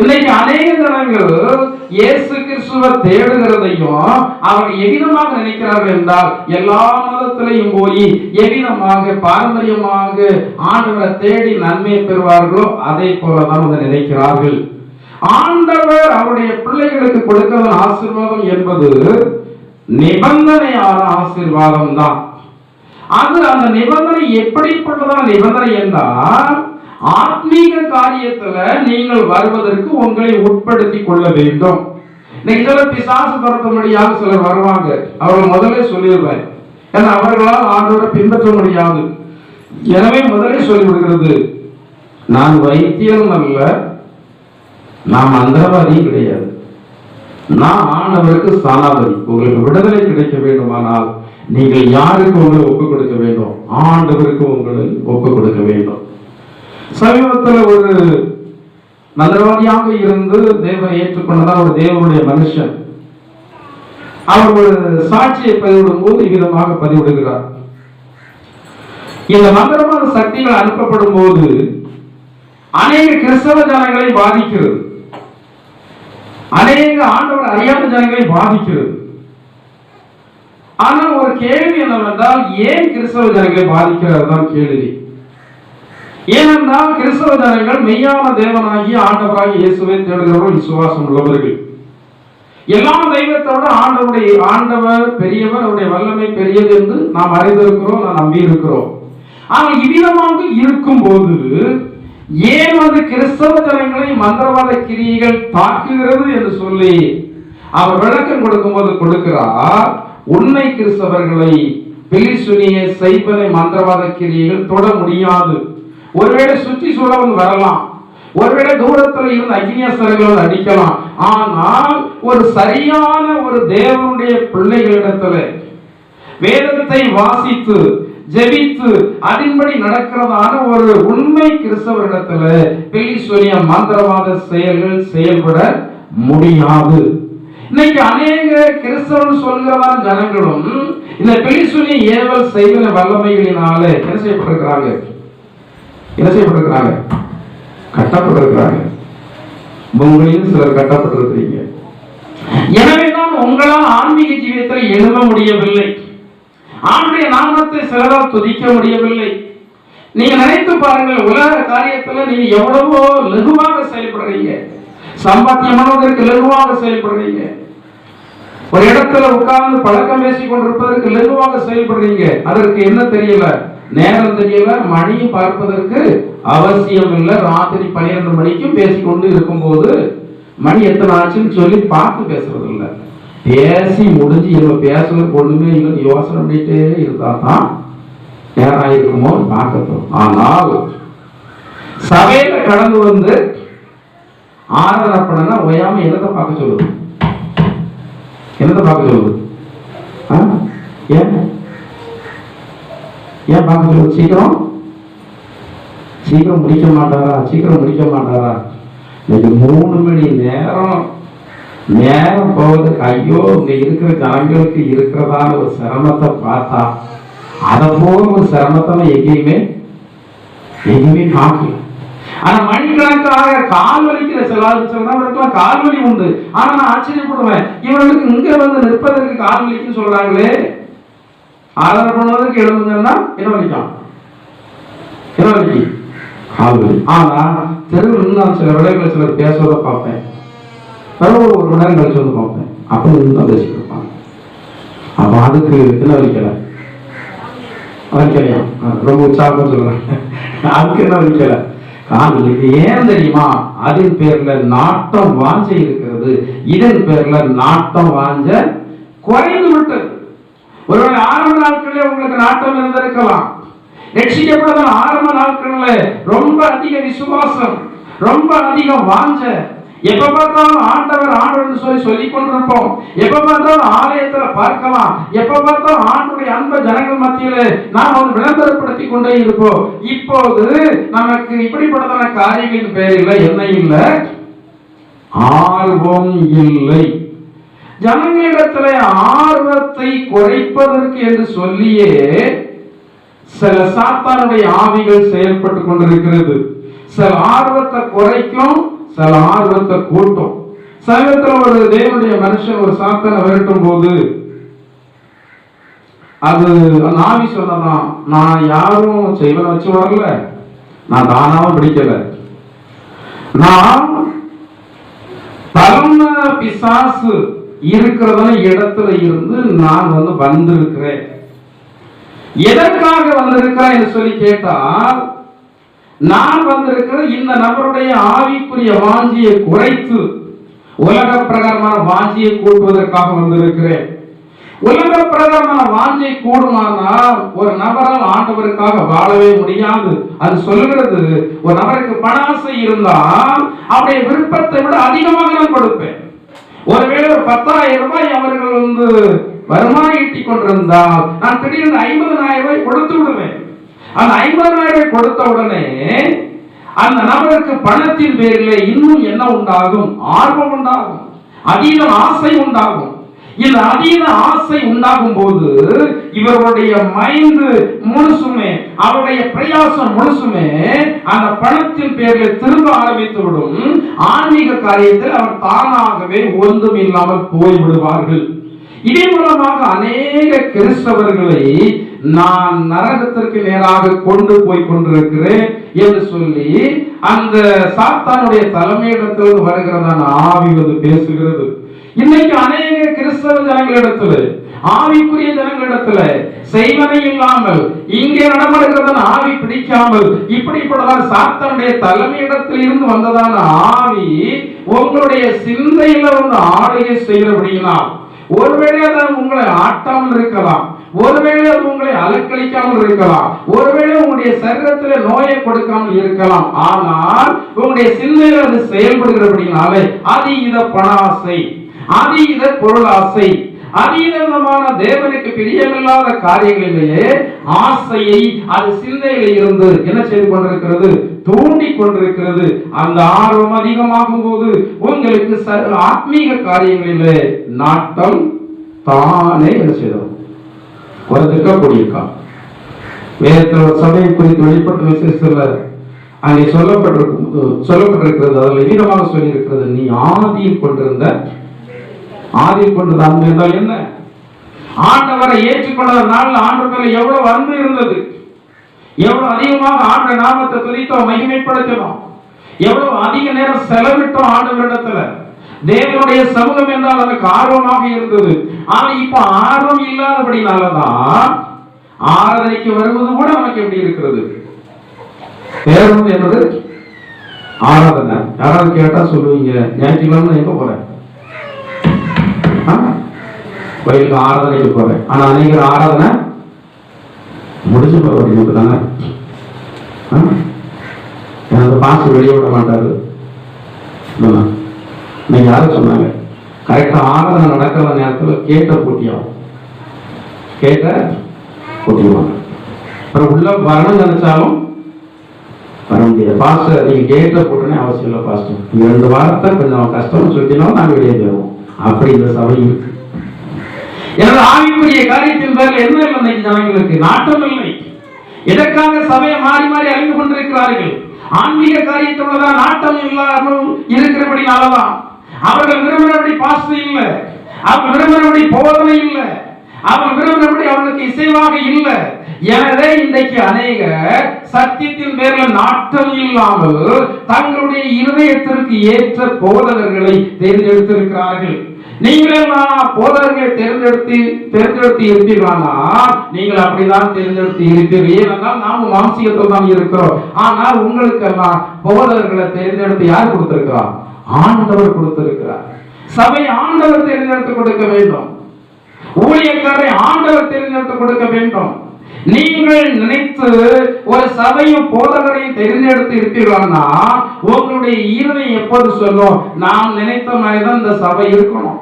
இன்னைக்கு அநேக ஜனங்கள் இயேசு கிறிஸ்துவை தேடுகிறதையும் அவர் எவ்விதமாக நினைக்கிறார்கள் என்றால், எல்லா மதத்திலையும் போய் எவ்விதமாக பாரம்பரியமாக ஆண்டவரை தேடி நன்மையை பெறுவார்களோ அதே போலதான் நினைக்கிறார்கள். ஆண்டவர் அவருடைய பிள்ளைகளுக்கு கொடுக்கிற ஆசீர்வாதம் என்பது நிபந்தனையான ஆசீர்வாதம் தான். அது அந்த நிபந்தனை எப்படிப்பட்டதான நிபந்தனை என்றால், ஆத்மீக காரியத்துல நீங்கள் வருவதற்கு உங்களை உட்படுத்திக் கொள்ள வேண்டும். இன்னைக்கு பிசாசு துரத்தும்படியாக சிலர் வருவாங்க. அவர்கள் முதலே சொல்லிடுவேன், ஏன்னா அவர்களால் ஆண்டவரை பின்பற்ற முடியாது. எனவே முதலே சொல்லிவிடுகிறது, நான் வைத்தியம் அல்ல, நான் மந்திரவாதியும் கிடையாது, நான் ஆண்டவருக்கு ஸ்தானாபதி. உங்களுக்கு விடுதலை கிடைக்க வேண்டுமானால் நீங்கள் யாருக்கு உங்களை ஒப்புக் கொடுக்க வேண்டும்? ஆண்டவருக்கு உங்களை ஒப்புக் கொடுக்க வேண்டும். சமீபத்தில் ஒரு மந்திரவாதியாக இருந்து தேவனை ஏற்றுக்கொண்டதான் ஒரு தேவனுடைய மனுஷன். அவர் ஒரு சாட்சியை பதிவிடும் போது இவ்விதமாக பதிவிடுகிறார். இந்த மந்திரவாத சக்திகள் அனுப்பப்படும் போது அநேக கிறிஸ்தவ ஜனங்களை பாதிக்கிறது, அநேக ஆண்டவர் அறியாத ஜனங்களை பாதிக்கிறது. ஆனால் ஒரு கேள்வி என்னவென்றால், ஏன் கிறிஸ்தவ ஜனங்களை பாதிக்கிறது தான் கேள்வி. ஏனென்றால் கிறிஸ்தவ ஜனங்கள் மெய்யான தேவனாகிய ஆண்டவராகிய இயேசுவை தேடுகிறவர்கள், விசுவாசம் உள்ளவர்கள். எல்லா தெய்வத்தோட ஆண்டவர் பெரியவர், அவருடைய வல்லமை பெரியது என்று நாம் அறிந்திருக்கிறோம், நாம் நம்பி இருக்கிறோம். ஆனால் இவ்விதமாக இருக்கும் போது ஏன் கிறிஸ்தவ ஜனங்களை மந்திரவாத கிரியைகள் தாக்குகிறது என்று சொல்லி அவர் விளக்கம் கொடுக்கும் போது கொடுக்கிறார். உண்மை கிறிஸ்தவர்களை பிலிசுனிய சைபனை மந்திரவாத கிரியைகள் தொட முடியாது. ஒருவேளை சுற்றி சூழ வரலாம், ஒருவேளை தூரத்தில் இருந்து அக்னியஸ்தர்கள் அடிக்கலாம். ஆனால் ஒரு சரியான ஒரு தேவனுடைய பிள்ளைகளிடத்துல வேதத்தை வாசித்து ஜெபித்து அதன்படி நடக்கிறதான ஒரு உண்மை கிறிஸ்தவரிடத்துல பிலிசுனிய மந்திரவாத செயல்கள் செயல்பட முடியாது. இன்னைக்கு அநேக கிறிஸ்தவன் சொல்கிறதான ஜனங்களும் இந்த பிலிசுனிய ஏவல் செய்கிற வல்லமைகளினால என்ன செய்யப்பட்டிருக்கிறாங்க? கட்டப்பட்டிருக்கிறாங்க. உங்களையும் சிலர் கட்டப்பட்டிருக்கிறீங்க. எனவேதான் உங்களால் ஆன்மீக ஜீவியத்தில் எழுத முடியவில்லை, ஆண்டுடைய நாமத்தை சிலரால் துதிக்க முடியவில்லை. நீங்க நினைத்து பாருங்கள், உலக காரியத்துல நீங்க எவ்வளவோ லகுவாக செயல்படுறீங்க, சம்பாத்தியமானதற்கு லகுவாக செயல்படுறீங்க, ஒரு இடத்துல உட்கார்ந்து பழக்கம் பேசிக் கொண்டிருப்பதற்கு லகுவாக செயல்படுறீங்க. அதற்கு என்ன தெரியல, நேரம் தெரியல, மணியும் பார்ப்பதற்கு அவசியம் இல்லை. ராத்திரி 12 மணிக்கும் பேசிக்கொண்டு இருக்கும் போது மணி எத்தனை ஆச்சுன்னு சொல்லி பார்த்து பேசுறது இல்லை. பேசி முடிஞ்சு இவங்க பேசுறதுக்கு ஒண்ணுமே இல்லைன்னு யோசனை பண்ணிட்டே இருந்தா தான் நேரம் ஆயிருக்குமோ பார்க்கணும். ஆனால் சபையில கடந்து வந்து ஆராதனை பண்ணா ஓயாம என்னத்தை பார்க்க சொல்லுது? என்னத்தை பார்க்க சொல்லுது? ஏன் ஏன் பார்க்க சொல்லுது? சீக்கிரம் சீக்கிரம் முடிக்க மாட்டாரா? சீக்கிரம் முடிக்க மாட்டாரா? இன்னைக்கு 3 மணி நேரம் போவதுக்கு ஐயோ இங்க இருக்கிற ஜனங்களுக்கு இருக்கிறதான ஒரு சிரமத்தை பார்த்தா அதை போல ஒரு சிரமத்தை எங்கேயுமே பார்க்கல. ஆனா மணிக்கணக்காக கால் வலிக்கிற சிலருக்குலாம் கால் வலி உண்டு. ஆனா நான் ஆச்சரியப்படுவேன், இவர்களுக்கு இங்க வந்து நிற்பதற்கு கால் வலிக்குன்னு சொல்றாங்களே, ஆராதனை பண்ணுவதற்கு எழுதுங்கன்னா என்ன வலிக்கும்? என்ன வலிக்கு? கால் வலி. ஆனா தெருவில் நான் சில விளைவுகளை சிலர் பேசுவதை பார்ப்பேன், ஒரு 1 மணி நேரம் கழிச்சு வந்து பார்ப்பேன், அப்போ தான் பேசிட்டு இருப்பாங்க. அப்ப அதுக்கு என்ன வலிக்கல? வலிக்கலையா? ரொம்ப உற்சாகம் சொல்றேன். அதுக்கு என்ன வலிக்கல? காதலுக்கு. ஏன் தெரியுமா? அதன் பேர்ல நாட்டம் வாஞ்சை இருக்கிறது, இதன் பேர்ல நாட்டம் வாஞ்ச குறைந்து விட்டது. ஒருவேளை ஆரம்ப நாட்களே உங்களுக்கு நாட்டம் இருந்திருக்கலாம். ரட்சிக்கப்பட்ட ஆரம்ப நாட்கள்ல ரொம்ப அதிக விசுவாசம், ரொம்ப அதிக வாஞ்ச, எப்ப பார்த்தாலும் ஆண்டவர் சொல்லிக் கொண்டிருப்போம், எப்ப பார்த்தாலும் ஆலயத்துல பார்க்கலாம், எப்ப பார்த்தாலும் ஆண்டுடைய அன்பை ஜனங்கள் மத்தியில நாம் விளம்பரப்படுத்தி கொண்டே இருப்போம். இப்போது நமக்கு இப்படிப்பட்டதான காரியங்களின் பேரில் என்ன இல்லை? ஆர்வம் இல்லை. ஜனங்களிடத்துல ஆர்வத்தை குறைப்பதற்கு என்று சொல்லியே சில சாத்தானுடைய ஆவிகள் செயல்பட்டு கொண்டிருக்கிறது. சில ஆர்வத்தை குறைக்கும், சில ஆர்வத்தை கூட்டும். சமயத்துல ஒரு தேவனுடைய மனுஷன் ஒரு சாத்தானை விரட்டும் போது அது அந்த ஆவி சொன்னதான், நான் யாரும் செய்வன வச்சு வரல, நான் தானாவும் பிடிக்கல, நான் பரம பிசாசு இருக்கிறதான இடத்துல இருந்து நான் வந்திருக்கிறேன். எதற்காக வந்திருக்கிறேன் என்று சொல்லி கேட்டால், நான் வந்திருக்கிற இந்த நபருடைய ஆவிக்குரிய வாஞ்சியை குறைத்து உலக பிரகாரமான வாஞ்சியை கூட்டுவதற்காக வந்திருக்கிறேன். உலக பிரகாரமான வாஞ்சை கூடுமானால் ஒரு நபரால் ஆண்டவருக்காக வாழவே முடியாது. அது சொல்லுகிறது, ஒரு நபருக்கு பணாசை இருந்தால் அவருடைய விருப்பத்தை விட அதிகமாக நான் கொடுப்பேன். ஒருவேளை ஒரு 10,000 ரூபாய் அவர்கள் வருமானம் ஈட்டிக் கொண்டிருந்தால் நான் திடீர்னு 50,000 ரூபாய் கொடுத்து விடுவேன். அந்த 50,000 ரூபாய் கொடுத்த உடனே அந்த நபருக்கு பணத்தின் பேரில் இன்னும் என்ன உண்டாகும்? ஆர்வம் உண்டாகும், அதீத ஆசை உண்டாகும். இந்த அதீத ஆசை உண்டாகும் போது இவருடைய மைண்ட் முழுசுமே, அவருடைய பிரயாசம் முழுசுமே அந்த பணத்தின் பேரில் திரும்ப ஆரம்பித்து விடும். ஆன்மீக காரியத்தில் அவர் தானாகவே ஒன்றும் இல்லாமல் போய்விடுவார்கள். இதன் மூலமாக அநேக கிறிஸ்தவர்களை நான் நரகத்திற்கு நேராக கொண்டு போய் கொண்டிருக்கிறேன் என்று சொல்லி அந்த சாத்தானுடைய தலைமையிடத்தில் வருகிறதான ஆவி பேசுகிறது. இன்னைக்கு அநேக கிறிஸ்தவ ஜனங்களிடத்துல, ஆவிக்குரிய ஜனங்களிடத்துல செய்வனை இல்லாமல் இங்கே நடமாடுகிறதான ஆவி பிடிக்காமல் இப்படிப்பட்டதான சாத்தானுடைய தலைமையிடத்தில் இருந்து வந்ததான ஆவி உங்களுடைய சிந்தையில ஆளுகை செய்கிறபடியினால் ஒருவேளை அது உங்களை ஆட்டாமல் இருக்கலாம், ஒருவேளை அது உங்களை அலக்களிக்காமல் இருக்கலாம், ஒருவேளை உங்களுடைய சரீரத்தில் நோயை கொடுக்காமல் இருக்கலாம். ஆனால் உங்களுடைய சிந்தையில் அது செயல்படுகிறபடினாலே அதீத பணாசை, அதீத பொருளாசை, அதீதமான தேவனுக்கு பிரியமில்லாத காரியங்களிலேயே ஆசையை அது சிந்தையில இருந்து என்ன செய்து கொண்டிருக்கிறது? தூண்டி கொண்டிருக்கிறது. அந்த ஆர்வம் அதிகமாகும் போது உங்களுக்கு ஆத்மீக காரியங்களிலே நாட்டம் தானே என்ன செய்தோம்? வரதுக்கா கூடியிருக்கா? வேதத்தில் சபையை குறித்து வெளிப்பட்ட விசேஷத்துல அங்கே சொல்லப்பட்டிருக்கிறது, அதில் எதிரமாக சொல்லி இருக்கிறது, நீ ஆதியில் கொண்டிருந்த அன்பு என்றால் என்ன? ஆண்டவரை ஏற்றுக்கொண்ட நாள் ஆண்டவர்கள் எவ்வளவு அன்பு இருந்தது, எவ்வளவு அதிகமாக ஆண்ட நாமத்தை துதித்தோம், மகிமைப்படுத்தினோம், எவ்வளவு அதிக நேரம் செலவிட்டோம் ஆண்டவரிடத்துல. தேவனுடைய சமூகம் என்றால் அதுக்கு ஆர்வமாக இருந்தது. ஆனா இப்ப ஆர்வம் இல்லாதபடினாலதான் ஆராதனைக்கு வருவது கூட நமக்கு எப்படி இருக்கிறது? பேருந்து என்பது ஆராதனை. யாராவது கேட்டா சொல்லுவீங்க, ஞாயிற்றுக்கிழமை எங்க போறேன்? கோயிலுக்கு ஆராதனைக்கு போறேன். ஆனா அநேகர் ஆராதனை முடிஞ்சு போறவங்க தானே. எனது பாச வெளியே விட மாட்டாரு. நீங்க யாரும் சொன்னாங்க கரெக்டா ஆராதனை நடக்கிற நேரத்தில் கேட்ட பூட்டியாகும், கேட்ட பூட்டிடுவாங்க. அப்புறம் உள்ள வரணும் நினைச்சாலும் வர முடியாது. பாஸ்டர் நீங்க கேட்ட போட்டுனே அவசியம் இல்லை பாஸ்டர், 2 வாரத்தை கொஞ்சம் கஷ்டம்னு சொல்லிட்டோம் நாங்கள் வெளியே போயிடுவோம். அப்படி இந்த சபை இருக்கு. எனது ஆவிக்குரிய காரியத்தின் பேரில் என்ன இல்லை, இன்னைக்கு ஜனங்களுக்கு நாட்டம் இல்லை. எதற்காக சபையை மாறி மாறி அழிந்து கொண்டிருக்கிறார்கள்? ஆன்மீக காரியத்தோடதான் நாட்டம் இல்லாமல் இருக்கிறபடினாலதான். அவர்கள் விரும்பினபடி பாஸ்டர் இல்லை, அவர்கள் விரும்பினபடி போதனை இல்லை, அவர்கள் விரும்பினபடி அவர்களுக்கு இசைவாக இல்லை. எனவே இன்றைக்கு அநேக சத்தியத்தின் பேரில் நாட்டம் இல்லாமல் தங்களுடைய இருதயத்திற்கு ஏற்ற போதகர்களை தேர்ந்தெடுத்திருக்கிறார்கள். நீங்களெல்லாம் போதகர்களை தேர்ந்தெடுத்து இருப்பீர்களா? நீங்கள் அப்படிதான் தேர்ந்தெடுத்து இருப்பீர்கள். ஏனென்றால் நாம் மாம்சீகத்தில் தான் இருக்கிறோம். ஆனால் உங்களுக்கெல்லாம் போதகர்களை தேர்ந்தெடுத்து யார் கொடுத்திருக்கிறார்? ஆண்டவர் கொடுத்திருக்கிறார். சபை ஆண்டவர் தேர்ந்தெடுத்து கொடுக்க வேண்டும். ஊழியக்காரரை ஆண்டவர் தேர்ந்தெடுத்து கொடுக்க வேண்டும். நீங்கள் நினைத்து ஒரு சபையும் போதகரையும் தேர்ந்தெடுத்து இருப்பீர்களா? உங்களுடைய இருதயம் எப்போது சொல்லும், நாம் நினைத்த மாதிரி தான் இந்த சபை இருக்கணும்,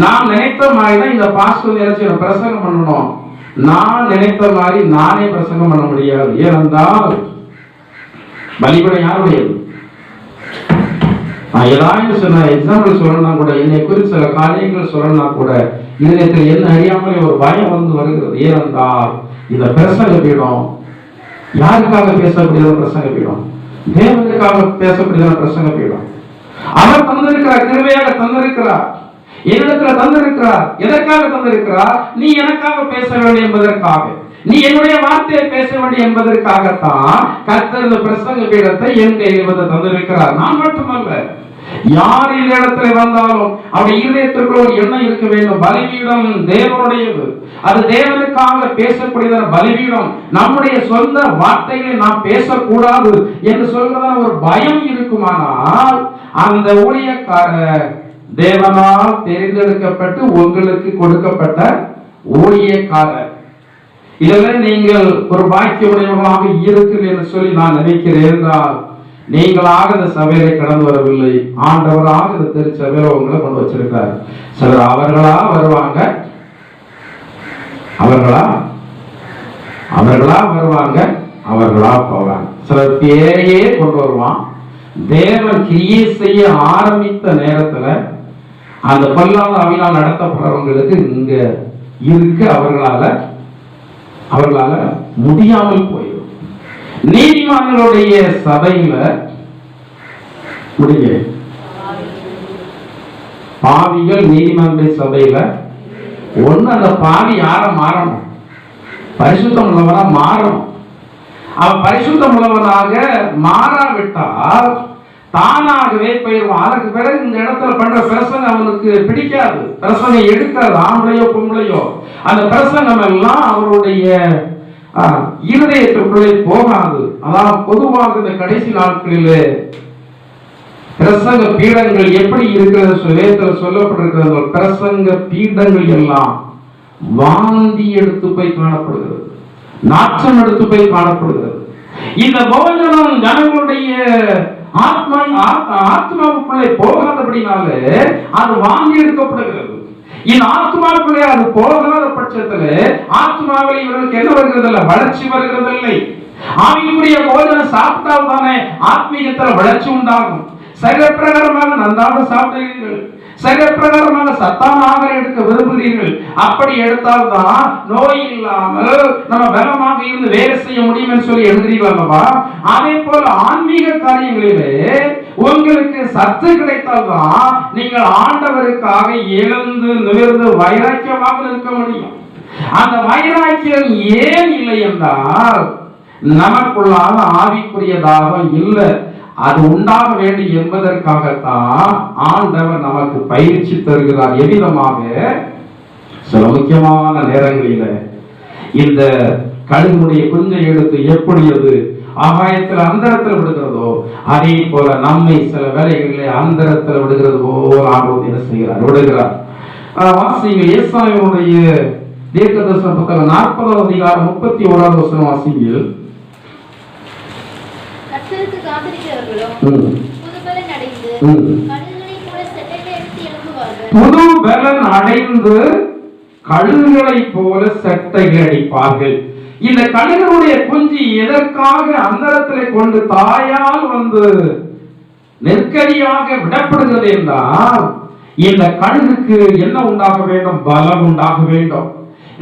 நாம் நினைத்த மாதிரி தான் இந்த பாஸ்டர் நினைச்சு பிரசங்கம் பண்ணணும், நான் நினைத்த மாதிரி நானே பிரசங்கம் பண்ண முடியாது. ஏனென்றால் பலிபீடம் யாருடையது? நான் ஏதாவது சொன்ன எக்ஸாம்பிள் சொல்லணும்னா கூட, என்னை குறித்து சில காரியங்கள் சொல்லணும்னா கூட இதயத்தில் என்ன அறியாமலே ஒரு பயம் வந்து வருகிறது. ஏனென்றால் இந்த பிரசங்க பீடம் யாருக்காக பேசக்கூடியது? பிரசங்க பீடம் தேவனுக்காக பேசக்கூடியது. பிரசங்க பீடம் அவர் தந்திருக்கிறார், கிருபையாக தந்திருக்கிறார், என்னிடத்துல தந்திருக்கிறார். எதற்காக தந்திருக்கிறார்? நீ எனக்காக பேச வேண்டும் என்பதற்காக, நீ என்னுடைய வார்த்தையை பேச வேண்டும் என்பதற்காகத்தான் கர்த்தர் இந்த பிரசங்க பீடத்தை என் கையில் தந்திருக்கிறார். நான் மட்டுமல்ல, யார் இந்த இடத்துல வந்தாலும் அவருடைய இருதயத்திற்குள் ஒரு எண்ணம் இருக்க வேண்டும். பலிபீடம் தேவனுடையது, அது தேவனுக்காக பேசக்கூடியதான பலிபீடம். நம்முடைய சொந்த வார்த்தைகளை நாம் பேசக்கூடாது என்று சொல்வதான ஒரு பயம் இருக்குமானால் அந்த ஊழியக்காரர் தேவனால் தேர்ந்தெடுக்கப்பட்டு உங்களுக்கு கொடுக்கப்பட்ட ஊழியக்காரர். இதெல்லாம் நீங்கள் ஒரு பாக்கியமுடையவர்களாக இருக்கிறீர்கள் என்று சொல்லி நான் நினைக்கிறேன். என்றால் நீங்களாக இந்த சபையில கடந்து வரவில்லை, ஆண்டவராக இந்த திருச்சபையில உங்களை கொண்டு வச்சிருக்காரு. சிலர் அவர்களா வருவாங்க, அவர்களா வருவாங்க, அவர்களா போவாங்க. சிலர் பேரையே கொண்டு வருவான். தேவன் கிரியை செய்ய ஆரம்பித்த நேரத்துல அந்த பொல்லாத ஆவியால் நடத்தப்படுறவங்களுக்கு இங்க இருக்க அவர்களால முடியாமல் போயிடும். நீதிமான்களுடைய சபையில முடிய பாவிகள் நீதிமான்களுடைய சபையில ஒண்ணு அந்த பாவி யார மாறணும்? பரிசுத்தம் உள்ளவனா மாறணும். அவன் பரிசுத்தம் உள்ளவனாக மாறாவிட்டால் தானாகவே போயிடுவான். அதற்கு பிறகு இந்த இடத்துல பண்ற பிரசங்கம் அவனுக்கு பிடிக்காது, பிரசங்கம் எடுக்காது. ஆம்பளையோ பொம்பளையோ அந்த பிரசங்கம் எல்லாம் அவருடைய இருதயத்திற்குள்ளே போகாது. அதான் பொதுவாக இந்த கடைசி நாட்களிலே பிரசங்க பீடங்கள் எப்படி இருக்கிறது வேதத்தில் சொல்லப்பட்டிருக்கிறது. பிரசங்க பீடங்கள் எல்லாம் வாந்தி எடுத்து போய் காணப்படுகிறது, நாற்றம் எடுத்து போய் காணப்படுகிறது. இந்த போஜனம் ஜனங்களுடைய ஆத்மாவுக்குள்ளே போகாதபடினாலே அது வாந்தி எடுக்கப்படுகிறது. இந்த ஆத்மாவுக்குள்ளே அது போகாத பட்சத்தில் ஆத்மாவில் இவர்களுக்கு என்ன வருகிறதில்லை? வளர்ச்சி வருகிறதில்லை. ஆவிக்குரிய போஜனம் சாப்பிட்டால் தானே ஆத்மீகத்தில் வளர்ச்சி உண்டாகும். சரீரப்பிரகாரமாக நன்றாக சாப்பிடுகிறீர்கள், சரீரப்பிரகாரமாக சத்தான ஆகாரம் எடுக்க விரும்புகிறீர்கள். அப்படி எடுத்தால் தான் நோய் இல்லாமல் நம்ம பலமாக இருந்து வேலை செய்ய முடியும் என்று சொல்லி எழுதுறீர்கள் அல்லவா? அதே போல ஆன்மீக காரியங்களிலே உங்களுக்கு சத்து கிடைத்தால் தான் நீங்கள் ஆண்டவருக்காக எழுந்து நிமிர்ந்து வைராக்கியமாக இருக்க முடியும். அந்த வைராக்கியம் ஏன் இல்லை என்றால் நமக்குள்ளான ஆவிக்குரிய தாகம் இல்லை. அது உண்டாக வேண்டும் என்பதற்காகத்தான் ஆண்டவர் நமக்கு பயிற்சி தருகிறார். எவ்விதமாக சில முக்கியமான நேரங்களில இந்த கழுகுடைய குஞ்சை எடுத்து எப்படி அது ஆகாயத்தில் அந்தரத்தில் விடுகிறதோ அதே போல நம்மை சில வேலைகளிலே அந்தரத்தில் விடுகிறது போல் ஆண்டவர் என்ன செய்கிறார்? விடுகிறார். வாசிங்க ஏசாயாவுடைய தீர்க்கதரிசன புத்தகம் 40வது அதிகாரம் 31வது வசனம் வாசிங்கள். கர்த்தருக்காக காரியங்களும் புதுபலன் அடைந்து கழுகுகளைப் போல செட்டைகள் அடிப்பார்கள். இந்த கழுகுடைய குஞ்சு எதற்காக அந்தரத்திலே கொண்டு தாயால் நெருக்கடியாக விடப்படுகிறது என்றால், இந்த கழுகுக்கு என்ன உண்டாக வேண்டும்? பலம் உண்டாக வேண்டும்.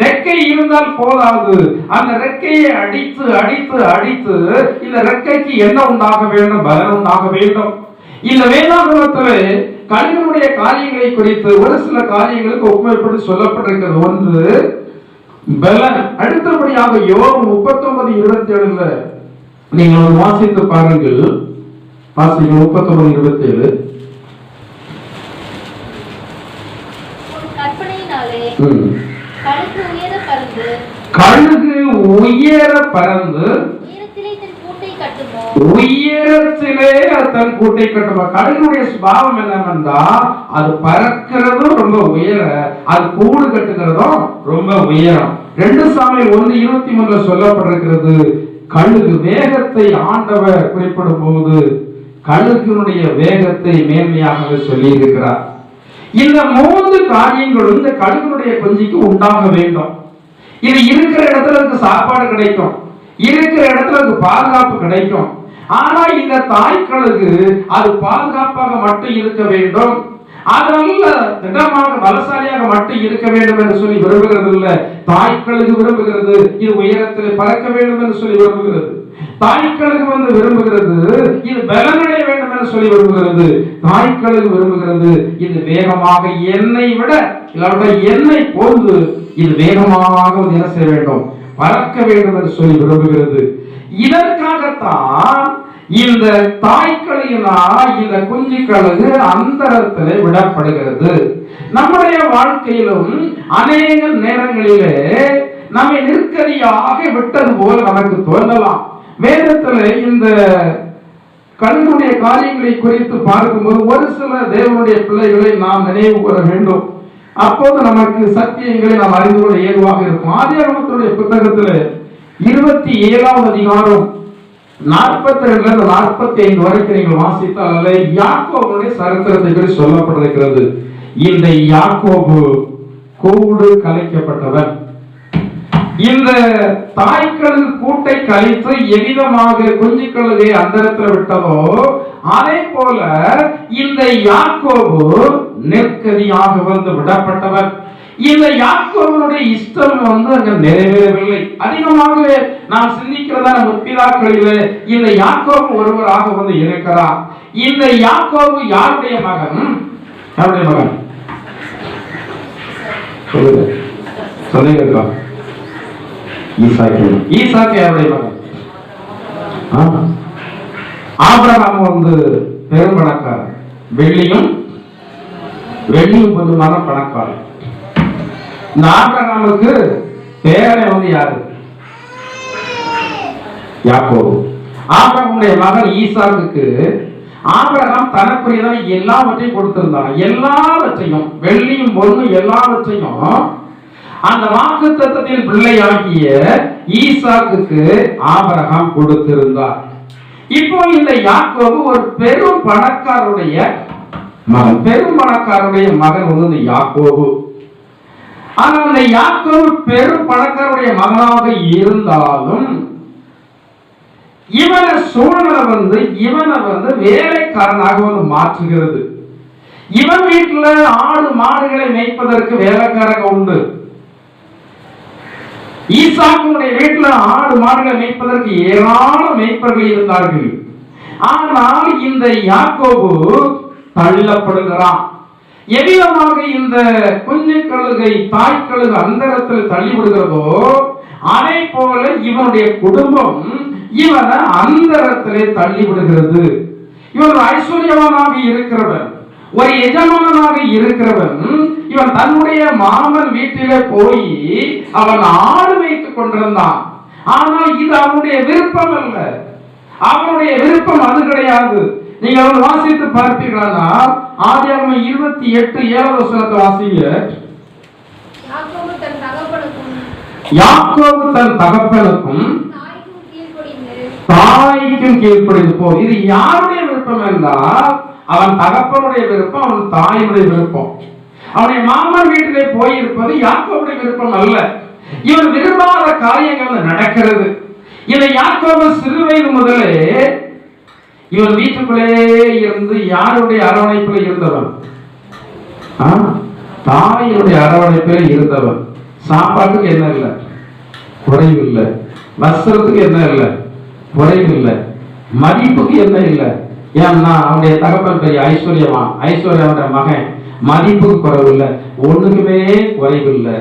ரெக்கை இருந்தால் போதாது, அந்த ரெக்கையை அடித்து அடித்து அடித்து இந்த ரெக்கைக்கு என்ன உண்டாக வேண்டும்? பலன் உண்டாக வேண்டும். இந்த வேதாகமத்திலே கழுகுடைய காரியங்களை குறித்து ஒரு சில காரியங்களுக்கு ஒப்புமைப்பட்டு சொல்லப்பட்டிருக்கிறது. ஒன்று பலன். அடுத்தபடியாக யோபு 39:27 நீங்கள் வாசித்து பாருங்கள். வாசிங்க 39:27. கழுகு உயர பறந்து உயரத்திலே தன் கூட்டை கட்டுமா. கழுகுடைய சுபாவம் என்னவென்றா, அது பறக்கிறதும் ரொம்ப உயர, அது கூடு கட்டுகிறதும் ரொம்ப உயரம். 2 சாமுவேல் 1:23 சொல்லப்பட்டிருக்கிறது. கழுகு வேகத்தை ஆண்டவர் குறிப்பிடும் போது கழுகுனுடைய வேகத்தை மேன்மையாக சொல்லி இருக்கிறார். இந்த 3 காரியங்களும் இந்த கழுகுனுடைய குஞ்சுக்கு உண்டாக வேண்டும். இது இருக்கிற இடத்துல அதுக்கு சாப்பாடு கிடைக்கும், இருக்கிற இடத்துல அதுக்கு பாதுகாப்பு கிடைக்கும். ஆனா இந்த தாய் கழுகு அது பாதுகாப்பாக மட்டும் இருக்க வேண்டும், அதல்ல திடமாக பலசாலியாக மட்டும் இருக்க வேண்டும் என்று சொல்லி விரும்புகிறது இல்ல. தாய் கழுகு விரும்புகிறது இது உயரத்தில் பறக்க வேண்டும் என்று சொல்லி விரும்புகிறது. தாய் கழுகு விரும்புகிறது இது பலனடைய வேண்டும் என்று சொல்லி விரும்புகிறது. தாய் கழுகு விரும்புகிறது இது வேகமாக என்னை விட இல்லாவிட என்னை போன்று இது வேகமாக என்ன செய்ய வேண்டும்? பறக்க வேண்டும் என்று சொல்லி விரும்புகிறது. இதற்காகத்தான் இந்த தாய்க்கழுகினால் இந்த குஞ்சு கழுகு அந்தரத்திலே விடப்படுகிறது. நம்முடைய வாழ்க்கையிலும் அநேக நேரங்களிலே நம்மை நிற்கதியாக விட்டது போல நமக்கு தோன்றலாம். வேதத்திலே இந்த கழுகுடைய காரியங்களை குறித்து பார்க்கும்போது ஒரு சில தேவனுடைய பிள்ளைகளை நாம் நினைவு கூற வேண்டும். அப்போது நமக்கு சத்தியங்களை நாம் அறிந்து கொள்ள ஏதுவாக இருக்கும். ஆதியாகமத்தினுடைய புத்தகத்தில் 27ஆம் அதிகாரம் 42 45 வரைக்கும் நீங்கள் வாசித்தால் யாக்கோபுடைய சரித்திரத்தை குறித்து சொல்லப்பட்டிருக்கிறது. இந்த யாக்கோபு கூடு கலைக்கப்பட்டவன். இந்த தாய்க்கழுகு கூட்டை கழித்து எவ்விதமாக குஞ்சு கழுகை அந்தரத்தில் விட்டதோ அதே போல இந்த யாக்கோபு நெருக்கடியாக விடப்பட்டவர். இந்த யாக்கோபுடைய இஷ்டம் அங்க நிறைவேறவில்லை. அதிகமாக நாம் சிந்திக்கிறதா முற்பிதாக்களிலே இந்த யாக்கோபு ஒருவராக இருக்கிறார். இந்த யாக்கோபு யாருடைய மகன்? யாருடைய மகன் சொல்லுங்க. ஈசாக்கு யாருடைய மகன்? ஆபிரகாம் பெரும் பணக்காரர், வெள்ளியும் பொதுமான பணக்காரர். இந்த ஆபிரகாமுக்கு பேரன் யாரு? யாக்கோபு. ஆபிரகாமுடைய மகன் ஈசாக்குக்கு ஆபிரகாம் தனக்குரியதான எல்லாவற்றையும் கொடுத்திருந்தான். எல்லாவற்றையும் வெள்ளியும் பொருளும் எல்லாவற்றையும் அந்த வாக்குத்தத்தத்தின் பிள்ளையாகிய ஈசாக்குக்கு ஆபிரகாம் கொடுத்திருந்தார். இப்போ இந்த யாக்கோபு ஒரு பெரும் பணக்காரருடைய மகன். பெரும் பணக்காரருடைய மகன் இந்த யாக்கோபு. ஆனா அந்த யாக்கோபு பெரும் பணக்காரருடைய மகனாக இருந்தாலும் இவனை சூழ்நிலை இவனை வேலைக்காரனாக மாற்றுகிறது. இவன் வீட்டுல ஆடு மாடுகளை மேய்ப்பதற்கு வேலைக்காரங்க உண்டு. ஈசாக்குடைய வீட்டுல ஆடு மாடுகளை மேய்ப்பதற்கு ஏராளம் மேய்ப்பர்கள் இருந்தார்கள். ஆனால் இந்த யாக்கோபு தள்ளப்படுகிறான். எவ்விதமாக இந்த குஞ்சு கழுகை தாய்க்கழுகு அந்தரத்தில் தள்ளிவிடுகிறதோ அதே போல இவனுடைய குடும்பம் இவனை அந்தரத்திலே தள்ளிவிடுகிறது. இவன் ஐஸ்வர்யவானாக இருக்கிறவன், ஒரு எஜமானனாக இருக்கிறவன். இவன் தன்னுடைய மாமன் வீட்டிலே போய் அவன் ஆடு வைத்துக் கொண்டிருந்தான். ஆனால் இது அவனுடைய விருப்பம் அல்ல. அவனுடைய விருப்பம் அது கிடையாது. நீங்க அவன் வாசித்து பார்ப்பீர்களா? ஆதியாகமம் 28:7 வாசிங்க. யாக்கோபு தன் தகப்பனுக்கும் தாய்க்கும் கீழ்ப்படிந்து போ. இது யாருடைய விருப்பம் என்றால் அவன் தகப்பனுடைய விருப்பம், அவன் தாயினுடைய விருப்பம். அவனுடைய மாமன் வீட்டிலே போயிருப்பது யாக்கோபுடைய விருப்பம் அல்ல. இவன் விரும்பாத காரியங்கள் நடக்கிறது. இதை யாக்கோபு சிறு வயது முதலே இவன் வீட்டுக்குள்ளே இருந்து யாருடைய அரவணைப்பில் இருந்தவன்? தாயினுடைய அரவணைப்பில் இருந்தவன். சாப்பாட்டுக்கு என்ன இல்லை, குறைவு இல்லை. வஸ்திரத்துக்கு என்ன இல்லை, குறைவு இல்லை. மதிப்புக்கு என்ன இல்லை. ஏன்னா அவனுடைய தகப்பன் பெரிய ஐஸ்வர்யாவுடைய மகன், மதிப்புக்கு குறைவு இல்லை, ஒண்ணுக்குமே குறைவு இல்லை.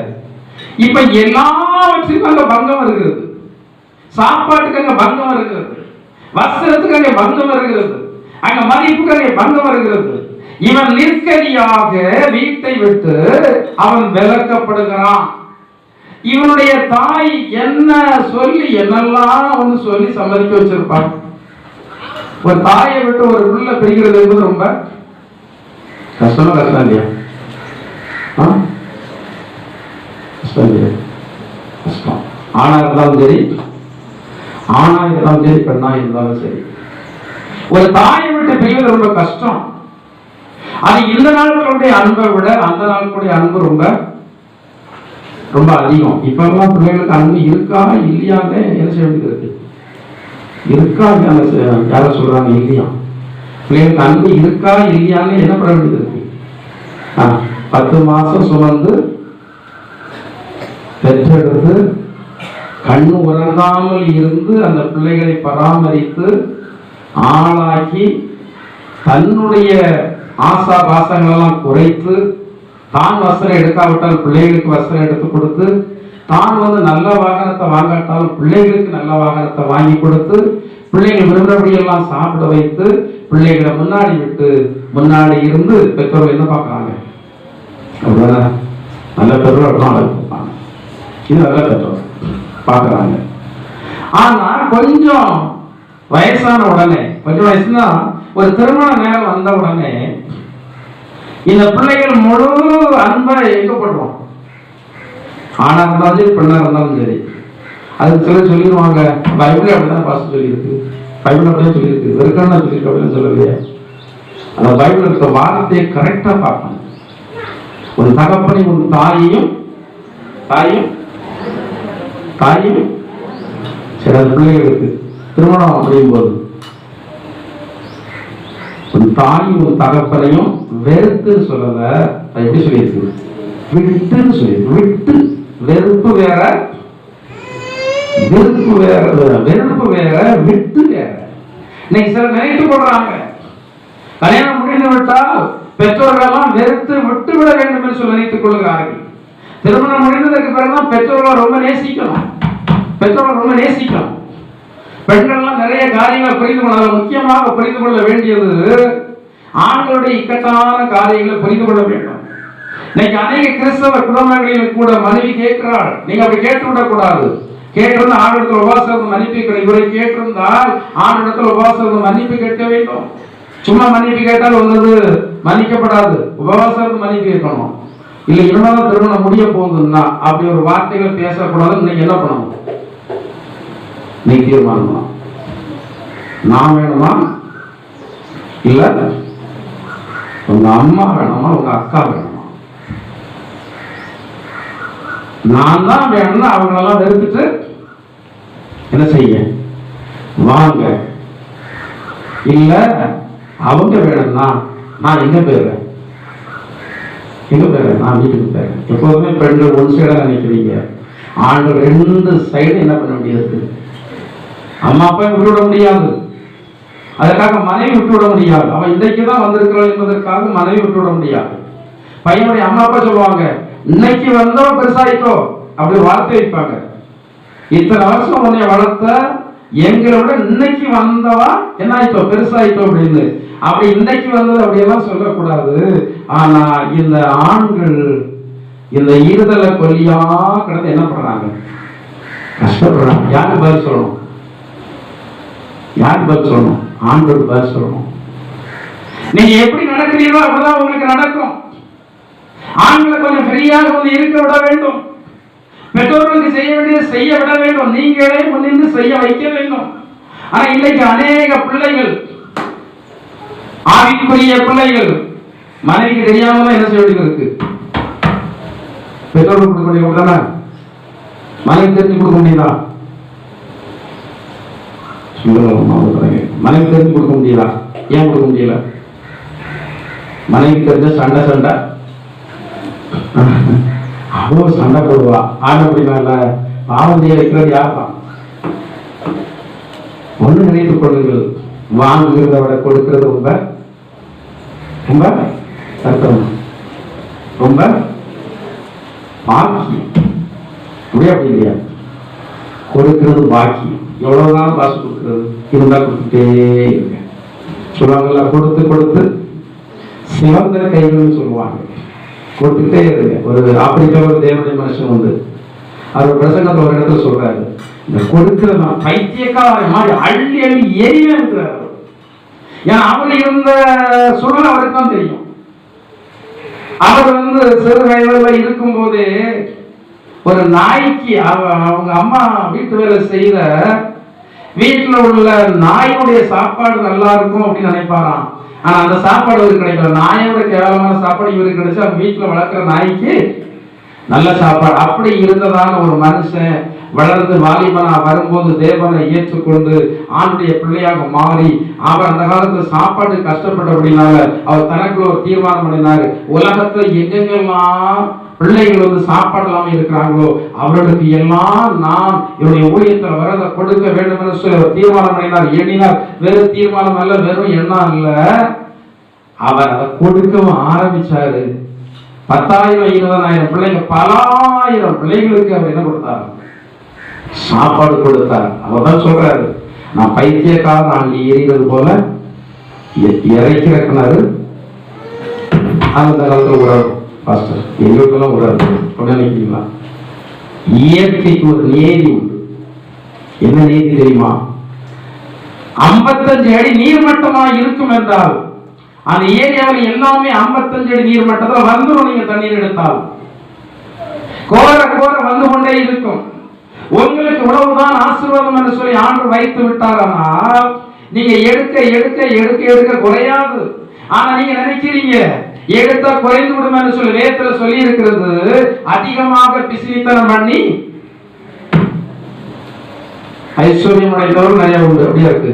இப்ப எல்லாவற்றுக்கும் அங்க பங்கம் வருகிறது. சாப்பாட்டுக்கு அங்க பங்கம் வருகிறது, வஸ்திரத்துக்கு அங்கே பங்கம் வருகிறது, அங்க மதிப்புக்கு அங்கே பங்கம் வருகிறது. இவன் நிற்கதியாக வீட்டை விட்டு அவன் விலக்கப்படுகிறான். இவனுடைய தாய் என்ன சொல்லி என்னெல்லாம் ஒன்று சொல்லி சம்மதிக்க வச்சிருப்பான். ஒரு தாயை விட்டு ஒரு பிள்ளை பிரிக்கிறது என்பது ரொம்ப கஷ்டம் இல்லையா? கஷ்டம். ஆணா இருந்தாலும் சரி, பெண்ணா இருந்தாலும் சரி, ஒரு தாயை விட்டு பிரிவது ரொம்ப கஷ்டம். அது இந்த நாட்களுடைய அன்பை விட அந்த நாட்களுடைய அன்பு ரொம்ப ரொம்ப அதிகம். இப்ப எல்லாம் பிள்ளைகளுக்கு அன்பு இருக்கா இல்லையான்னு என்ன செய்ய வேண்டியது இருக்கு? இருக்கா யார சொல்றாங்க இல்லையா? பிள்ளைகளுக்கு அன்பு இருக்கா இல்லையான்னு என்ன பண்ண வேண்டியது இருக்கு? 10 மாசம் சுமந்து பெற்றெடுத்து கண் உறங்காமல் இருந்து அந்த பிள்ளைகளை பராமரித்து ஆளாக்கி தன்னுடைய ஆசா பாசங்கள் எல்லாம் குறைத்து தான் வஸ்திரம் எடுக்காவிட்டால் பிள்ளைகளுக்கு வஸ்திரம் எடுத்து கொடுத்து தான் நல்ல வாகனத்தை வாங்காட்டாலும் பிள்ளைகளுக்கு நல்ல வாகனத்தை வாங்கி கொடுத்து பிள்ளைகள் விரும்புறபடியெல்லாம் சாப்பிட வைத்து பிள்ளைகளை முன்னாடி விட்டு முன்னாடி இருந்து பெற்றோர்கள் என்ன பார்க்கறாங்க? நல்ல பெற்றோர் பார்ப்பாங்க. இது நல்ல பெற்றோர் பார்க்கறாங்க. ஆனா கொஞ்சம் வயசான உடனே, கொஞ்சம் வயசுனா ஒரு திருமண நேரம் வந்த உடனே இந்த பிள்ளைகள் முழு அன்பை எங்க போடுவோம்? ஆனா இருந்தாலும் சரி, பெண்ணா இருந்தாலும் சரி. அதுக்கு சிலர் சொல்லிடுவாங்க, பைபிள் அப்படிதான் பாசம் சொல்லியிருக்கு, பைபிள் அப்படியே சொல்லியிருக்கு, வெறுக்கான சொல்லியிருக்கு அப்படின்னு சொல்லலையே. அந்த பைபிள் இருக்க வார்த்தையை கரெக்டா பார்க்கணும். உன் தகப்பனை உன் தாயையும் சில பிள்ளைகளுக்கு திருமணம் அப்படியும் போது உன் தாயும் உன் தகப்பனையும் வெறுத்துன்னு சொல்லல, அது எப்படி சொல்லியிருக்கு? விட்டுன்னு சொல்லியிருக்கு. விட்டு. வெறுப்பு வேற, வெறுப்பு வேற, விட்டு வேற. இன்னைக்கு சிலர் நினைத்து கொள்றாங்க, கல்யாணம் முடிந்து விட்டால் பெற்றோர்கள் எல்லாம் வெறுத்து விட்டு விட வேண்டும் என்று சொல்லி நினைத்துக் கொள்கிறார்கள். திருமணம் முடிந்ததற்கு பிறகுதான் பெற்றோர்கள் ரொம்ப நேசிக்கணும். பெண்கள் எல்லாம் நிறைய காரியங்களை புரிந்து கொள்ள, முக்கியமாக புரிந்து கொள்ள வேண்டியது ஆண்களுடைய இக்கட்டான காரியங்களை புரிந்து கொள்ள வேண்டும். இன்னைக்கு அநேக கிறிஸ்தவ குடும்பங்களில் கூட மனைவி கேட்கிறாள், நீங்க அப்படி கேட்டுவிடக் கூடாது. கேட்டிருந்தா ஆண்டிடத்தில் உபவாசம் மன்னிப்பு கிடைக்கும். இவரை கேட்டிருந்தால் ஆண்டிடத்தில் உபவாசம் மன்னிப்பு கேட்க வேண்டும். சும்மா மன்னிப்பு கேட்டால் வந்தது மன்னிக்கப்படாது, உபவாசம் மன்னிப்பு கேட்கணும். இல்லை இவனால திருமணம் முடிய போகுதுன்னா அப்படி ஒரு வார்த்தைகள் பேசக்கூடாதுன்னு நீங்க என்ன பண்ணணும்? நீ தீர்மானம். நான் வேணுமா இல்ல உங்க அம்மா வேணுமா உங்க அக்கா வேணுமா? நான் தான் வேணும்னா அவங்களெல்லாம் வெறுத்துட்டு என்ன செய்ய வாங்க. இல்ல அவங்க வேணும்னா நான் எங்க போயிடுறேன், நான் வீட்டுக்கு போயிடுறேன். எப்போதுமே பெண்கள் ஒன் சைடா நினைக்கிறீங்க, ஆண்கள் 2 சைடு என்ன பண்ண முடியாது? அம்மா அப்பா விட்டு விட முடியாது, அதற்காக மனைவி விட்டு விட முடியாது. அவன் இன்றைக்கு தான் வந்திருக்கிறாள் என்பதற்காக மனைவி விட்டு விட முடியாது. பையனுடைய அம்மா அப்பா சொல்லுவாங்க, இன்னைக்கு வந்தோ பெருசாயிட்டோ அப்படி வார்த்தை வைப்பாங்க. இத்தனை வருஷம் உன்னை வளர்த்த எங்களை விட இன்னைக்கு வந்தவா என்ன ஆயிட்டோ பெருசாயிட்டோ அப்படின்னு. அப்படி இன்னைக்கு வந்தது அப்படியெல்லாம் சொல்லக்கூடாது. ஆனா இந்த ஆண்கள் இந்த ஈறுதலை கொல்லியா கிடந்து என்ன பண்றாங்க? கஷ்டப்படுறாங்க. யாருக்கு பதில் சொல்லணும்? ஆண்களுக்கு பதில் சொல்லணும். நீங்க எப்படி நடக்கிறீங்களோ அப்படிதான் உங்களுக்கு நடக்கும். ஆண்களை கொஞ்சம் ஃப்ரீயாக வந்து இருக்க விட வேண்டும். பெற்றோர்களுக்கு செய்ய வேண்டியது செய்ய விட வேண்டும். நீங்களே முன்னின்று செய்ய வைக்க வேண்டும். ஆனா இன்னைக்கு அநேக பிள்ளைகள், ஆவிக்குரிய பிள்ளைகள், மனைவிக்கு தெரியாம என்ன செய்ய வேண்டியது இருக்கு? பெற்றோர்கள் கொடுக்க வேண்டியது தானே, மனைவி தெரிஞ்சு கொடுக்க முடியுதா? மனைவி தெரிஞ்சு கொடுக்க முடியுதா? ஏன் கொடுக்க முடியல? மனைவி தெரிஞ்ச சண்டை சண்டை அவ்வளவு சண்டை போடுவா. ஆன அப்படினால பாவம் செய்ய வைக்கிறது யார் தான்? ஒண்ணு நினைத்துக் கொள்ளுங்கள், வாங்குகிறத விட கொடுக்கிறது ரொம்ப ரொம்ப அர்த்தம், ரொம்ப பாக்கி. அப்படி இல்லையா? கொடுக்கிறது பாக்கி. எவ்வளவுதான் காசு கொடுக்கிறது இருந்தா கொடுத்துட்டே இருக்க சொல்லுவாங்கல்ல, கொடுத்து கொடுத்து சிவந்த கைகள் சொல்லுவாங்க. கொடுத்துட்டே இருங்க. ஒரு ஆப்பிரிக்கா ஒரு தேவனுடைய மனுஷன் உண்டு. அவர் பிரசங்கத்தில் ஒரு இடத்துல சொல்றாரு, இந்த கொடுக்கிற நான் பைத்தியக்கார மாதிரி அள்ளி அள்ளி எரிவே இருக்கிறார். ஏன்னா அவர் இருந்த சூழல் அவருக்கு தான் தெரியும். அவர் சிறு வயதில் இருக்கும் போதே ஒரு நாய்க்கு அவங்க அம்மா வீட்டு வேலை செய்த வீட்டுல உள்ள நாயோடைய சாப்பாடு நல்லா இருக்கும் அப்படின்னு நினைப்பாராம். ஆனா அந்த சாப்பாடு இவருக்கு கிடைக்கல. நாயோட கேவலமான சாப்பாடு இவருக்கு கிடைச்சு அவங்க வீட்டுல வளர்க்கிற நாய்க்கு நல்ல சாப்பாடு. அப்படி இருந்ததான ஒரு மனுஷன் வளர்ந்து வாலிபனா வரும்போது தேவனை ஏற்றுக்கொண்டு ஆண்டுடைய பிள்ளையாக மாறி, அவர் அந்த காலத்துல சாப்பாடு கஷ்டப்பட்டபடினால அவர் தனக்குள்ள ஒரு தீர்மானம் பண்ணினாரு, உலகத்துல எங்கெங்கெல்லாம் பிள்ளைகள் சாப்பாடு இல்லாம இருக்கிறாங்களோ அவர்களுக்கு எல்லாம் நான் என்னுடைய ஊழியத்தில் வரதை கொடுக்க வேண்டும் என்று சொல்லி அவர் தீர்மானம் பண்ணினார். எண்ணினார். வெறும் தீர்மானம் அல்ல, வெறும் எண்ணம் அல்ல, அவர் அதை கொடுக்கவும் ஆரம்பிச்சாரு. 10,000 20,000 பிள்ளைங்க, பல ஆயிரம் பிள்ளைகளுக்கு அவர் என்ன கொடுத்தார்? சாப்பாடு கொடுத்தார். அவர் தான் சொல்றாரு, நான் பைத்தியக்காரன் நான் எறிகிறது போல இறைக்கிற கிணறு அந்த காலத்துல உறவு பாஸ்டர் எங்களுக்கெல்லாம் உறவு நினைக்கிறீங்களா? இயற்கைக்கு ஒரு நியதி உண்டு. என்ன நியதி தெரியுமா? 55 அடி நீர்மட்டமா இருக்கும் என்றால் அந்த ஏரியாவில் எல்லாமே 55 அடி நீர்மட்டத்தில் வந்துடும். நீங்க தண்ணீர் எடுத்தால் கோர கோர வந்து கொண்டே இருக்கும். உங்களுக்கு உணவுதான் ஆசீர்வாதம் என்று சொல்லி ஆண்டு வைத்து விட்டாரானால் நீங்க எடுக்க எடுக்க எடுக்க எடுக்க குறையாது. ஆனா நீங்க நினைக்கிறீங்க எடுத்தா குறைந்து விடும் என்று சொல்லி வேதத்துல சொல்லி இருக்கிறது. அதிகமாக பிசினித்தனம் பண்ணி ஐஸ்வர்யம் அடைந்தவர்கள் நிறைய உண்டு. அப்படியா இருக்கு?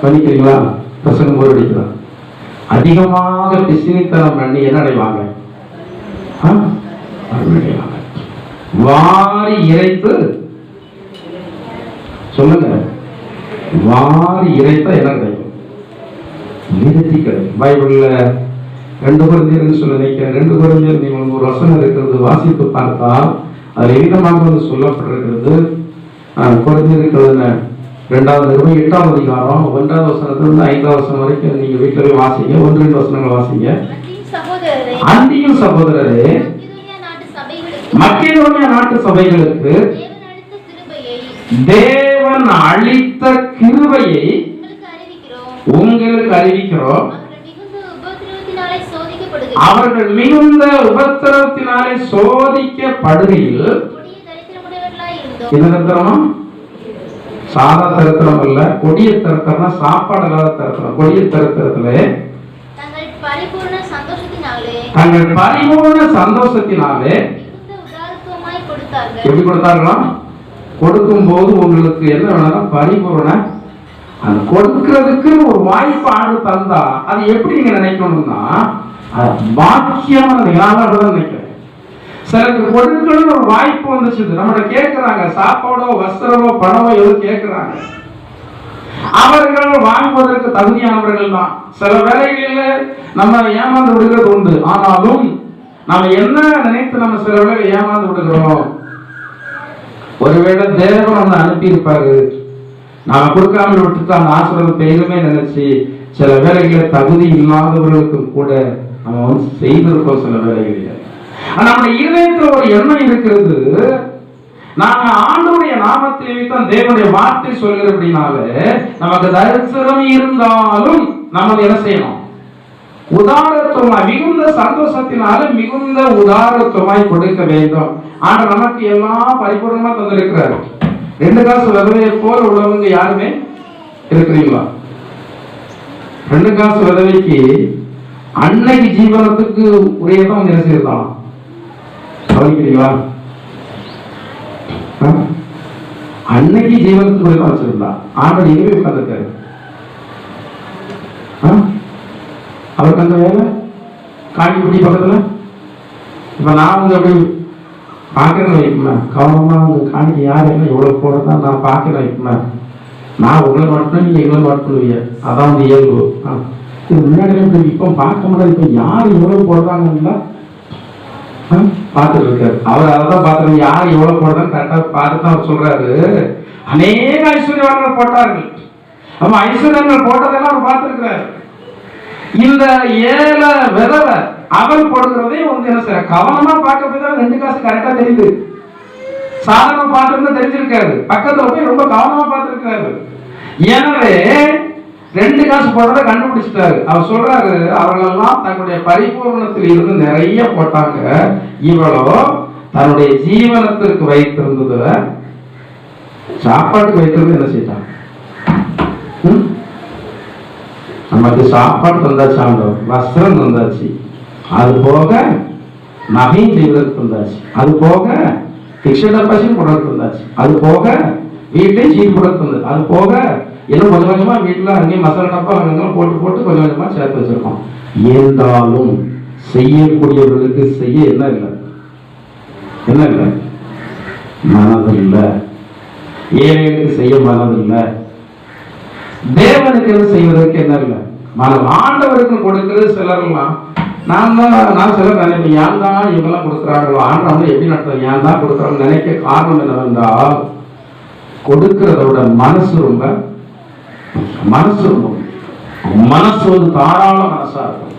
பண்ணிக்கிறீங்களா? பிரசங்கம் போர் அடிக்கலாம். அதிகமாக பிசினித்தனம் பண்ணி என்ன அடைவாங்க? வாரி இறைத்து சொல்லுங்க, வாரி இறைத்தா என்ன கிடைக்கும்? நிறுத்தி கிடைக்கும். பைபிள்ல 2 கொரிந்தியர் சொல்ல நினைக்கிறேன். 2 கொரிந்தியர் நீங்கள் ஒரு வசனம் இருக்கிறது, வாசித்து பார்த்தால் அதில் விதமாக சொல்லப்பட்டிருக்கிறது. கொரிந்தியர் 2வது நிருபம் 8வது அதிகாரம் 1வது வசனத்திலிருந்து 5வது வசனம் வரைக்கும் நீங்க வீட்டில் போய் வாசிங்க. 1-2 வசனங்கள் வாசிங்க. அன்றியும் சகோதரரே, மக்கெதோனியா நாட்டு சபைகளுக்கு தேவன் அளித்த கிருபையை உங்களுக்கு அறிவிக்கிறோம். அவர்கள் மிகுந்த உபத்திரவத்தினாலே சோதிக்கப்படுகையில், என்ன தரித்திரம்? சாதா தரித்திரம் அல்ல, கொடிய தரித்திரம்னா சாப்பாடு இல்லாத தரித்திரம். கொடிய தரித்திரத்திலே தங்கள் பரிபூர்ண சந்தோஷத்தினாலே எப்படி கொடுத்தார்களாம்? கொடுக்கும் போது உங்களுக்கு என்ன வேணும்? பரிபூர்ண. அது கொடுக்கிறதுக்கு ஒரு வாய்ப்பு ஆண்டு தந்தா அது எப்படி நீங்க நினைக்கணும்னா பாக்கியமா நினைக்கிறேன். சிலருக்கு கொடுக்கணும் ஒரு வாய்ப்பு வந்துச்சு, நம்மகிட்ட கேட்கிறாங்க, சாப்பாடோ வஸ்திரமோ பணமோ எதுவும் கேட்கிறாங்க. அவர்கள் வாங்குவதற்கு தகுதியானவர்கள் தான். சில வேலைகளில் நம்ம ஏமாந்து விடுகிறது உண்டு. ஆனாலும் நம்ம என்ன நினைத்து நம்ம சில வேலைகளை ஏமாந்து விடுகிறோம். ஒருவேளை தேவன் நம்ம அனுப்பி இருப்பாரு, நாம கொடுக்காமல் விட்டுட்டு அந்த ஆசீர்வாதம் பெய்யுமே நினைச்சு சில வேலைகளை தகுதி இல்லாதவர்களுக்கும் கூட நம்ம செய்திருக்கோம். சில வேலைகளில் நம்முடைய இதயத்தில் ஒரு எண்ணம் இருக்கிறது, நாங்க ஆண்டவருடைய நாமத்தை தான் தேவனுடைய வார்த்தை சொல்கிறபடினாலே நமக்கு தரித்திரம் இருந்தாலும் நம்ம என்ன செய்யணும்? உதாரத்துவமாய், மிகுந்த சந்தோஷத்தினால மிகுந்த உதாரத்துவமாய் கொடுக்க வேண்டும். ஆனா நமக்கு எல்லாம் பரிபூர்ணமா தந்திருக்கிறார். 2 காசு விதவையை போல உள்ளவங்க யாருமே இருக்கிறீங்களா? 2 காசு விதவைக்கு அன்னைக்கு ஜீவனத்துக்கு உரியதான் வந்து என்ன செய்யலாம் கவனிக்கிறீங்களா? அன்னைக்கு ஜீவனத்துக்கு உரியதான் வச்சிருந்தா ஆண்டவர் எங்கேயுமே உட்கார்ந்துருக்காரு. அவருக்கு அந்த வேலை காணிக்குடி பக்கத்துல. இப்ப நான் வந்து அப்படி பார்க்கறேன்னு வைக்குமா, கவனமா அவங்க காணிக்க யார் என்ன எவ்வளவு போடுறதா நான் பார்க்கறேன் வைக்குமா, நான் உங்களை மாட்டணும் நீங்க எங்களை மாட்டணுவீங்க, அதான் வந்து இயல்பு. இது முன்னாடி இப்ப பார்க்க முடியாது. இப்ப யார் எவ்வளவு போடுறாங்கன்னா பார்த்துட்டு இருக்காரு. அவர் அதான் பார்த்துருங்க, யார் எவ்வளவு போடுறாங்க கரெக்டா பார்த்து தான் அவர் சொல்றாரு. அநேக ஐஸ்வர்யவான்கள் போட்டார்கள். அப்ப ஐஸ்வர்யங்கள் போட்டதெல்லாம் அவர் பார்த்திருக்கிறார். இந்த ஏழை விதவை அவள் போடுகிறதே வந்து என்ன செய்ய கவனமா பார்க்க போய் தான் 2 காசு கரெக்டா தெரியுது. சாதாரண பார்த்துருந்தா தெரிஞ்சிருக்காரு. பக்கத்துல போய் ரொம்ப கவனமா பார்த்திருக்காரு. எனவே 2 காசு போடுறத கண்டுபிடிச்சிட்டாரு. அவர் சொல்றாரு, அவர்களெல்லாம் தன்னுடைய பரிபூர்ணத்தில் இருந்து நிறைய போட்டாங்க, இவளோ தன்னுடைய ஜீவனத்திற்கு வைத்திருந்தது சாப்பாட்டுக்கு வைத்திருந்து என்ன செய்தாங்க. நமக்கு சாப்பாடு தந்தாச்சு, ஆண்டவர் வஸ்திரம் தந்தாச்சு, அது போக நகையும் செய்வதற்கு தந்தாச்சு, அது போக பிக்ஷடப்பாசியும் போடுறதுக்கு தந்தாச்சு, அது போக வீட்டையும் சீர் போடுறதுக்கு தந்தாச்சு, அது போக இன்னும் கொஞ்சம் கொஞ்சமா வீட்டுல அங்கேயும் மசாலா டப்பா அங்கெல்லாம் போட்டு போட்டு கொஞ்சம் கொஞ்சமா சேர்த்து வச்சிருக்கோம். இருந்தாலும் செய்யக்கூடியவர்களுக்கு செய்ய என்ன இல்லை மனதில்லை. ஏழைகளுக்கு செய்ய மனதில்லை. தேவனுக்கு என்ன செய்வதற்கு என்ன இல்லை மனம். ஆண்டவருக்கு கொடுக்கிறது சிலர்லாம் நான் சிலர் நினைப்பேன், ஏன் தான் இவங்கெல்லாம் கொடுக்குறாங்களோ, ஆண்டவங்க எப்படி நடத்துறாங்க, ஏன் தான் கொடுக்குறாங்க நினைக்க காரணம் என்னவென்றால் கொடுக்கிறத விட மனசு வந்து தாராள மனசா இருக்கும்.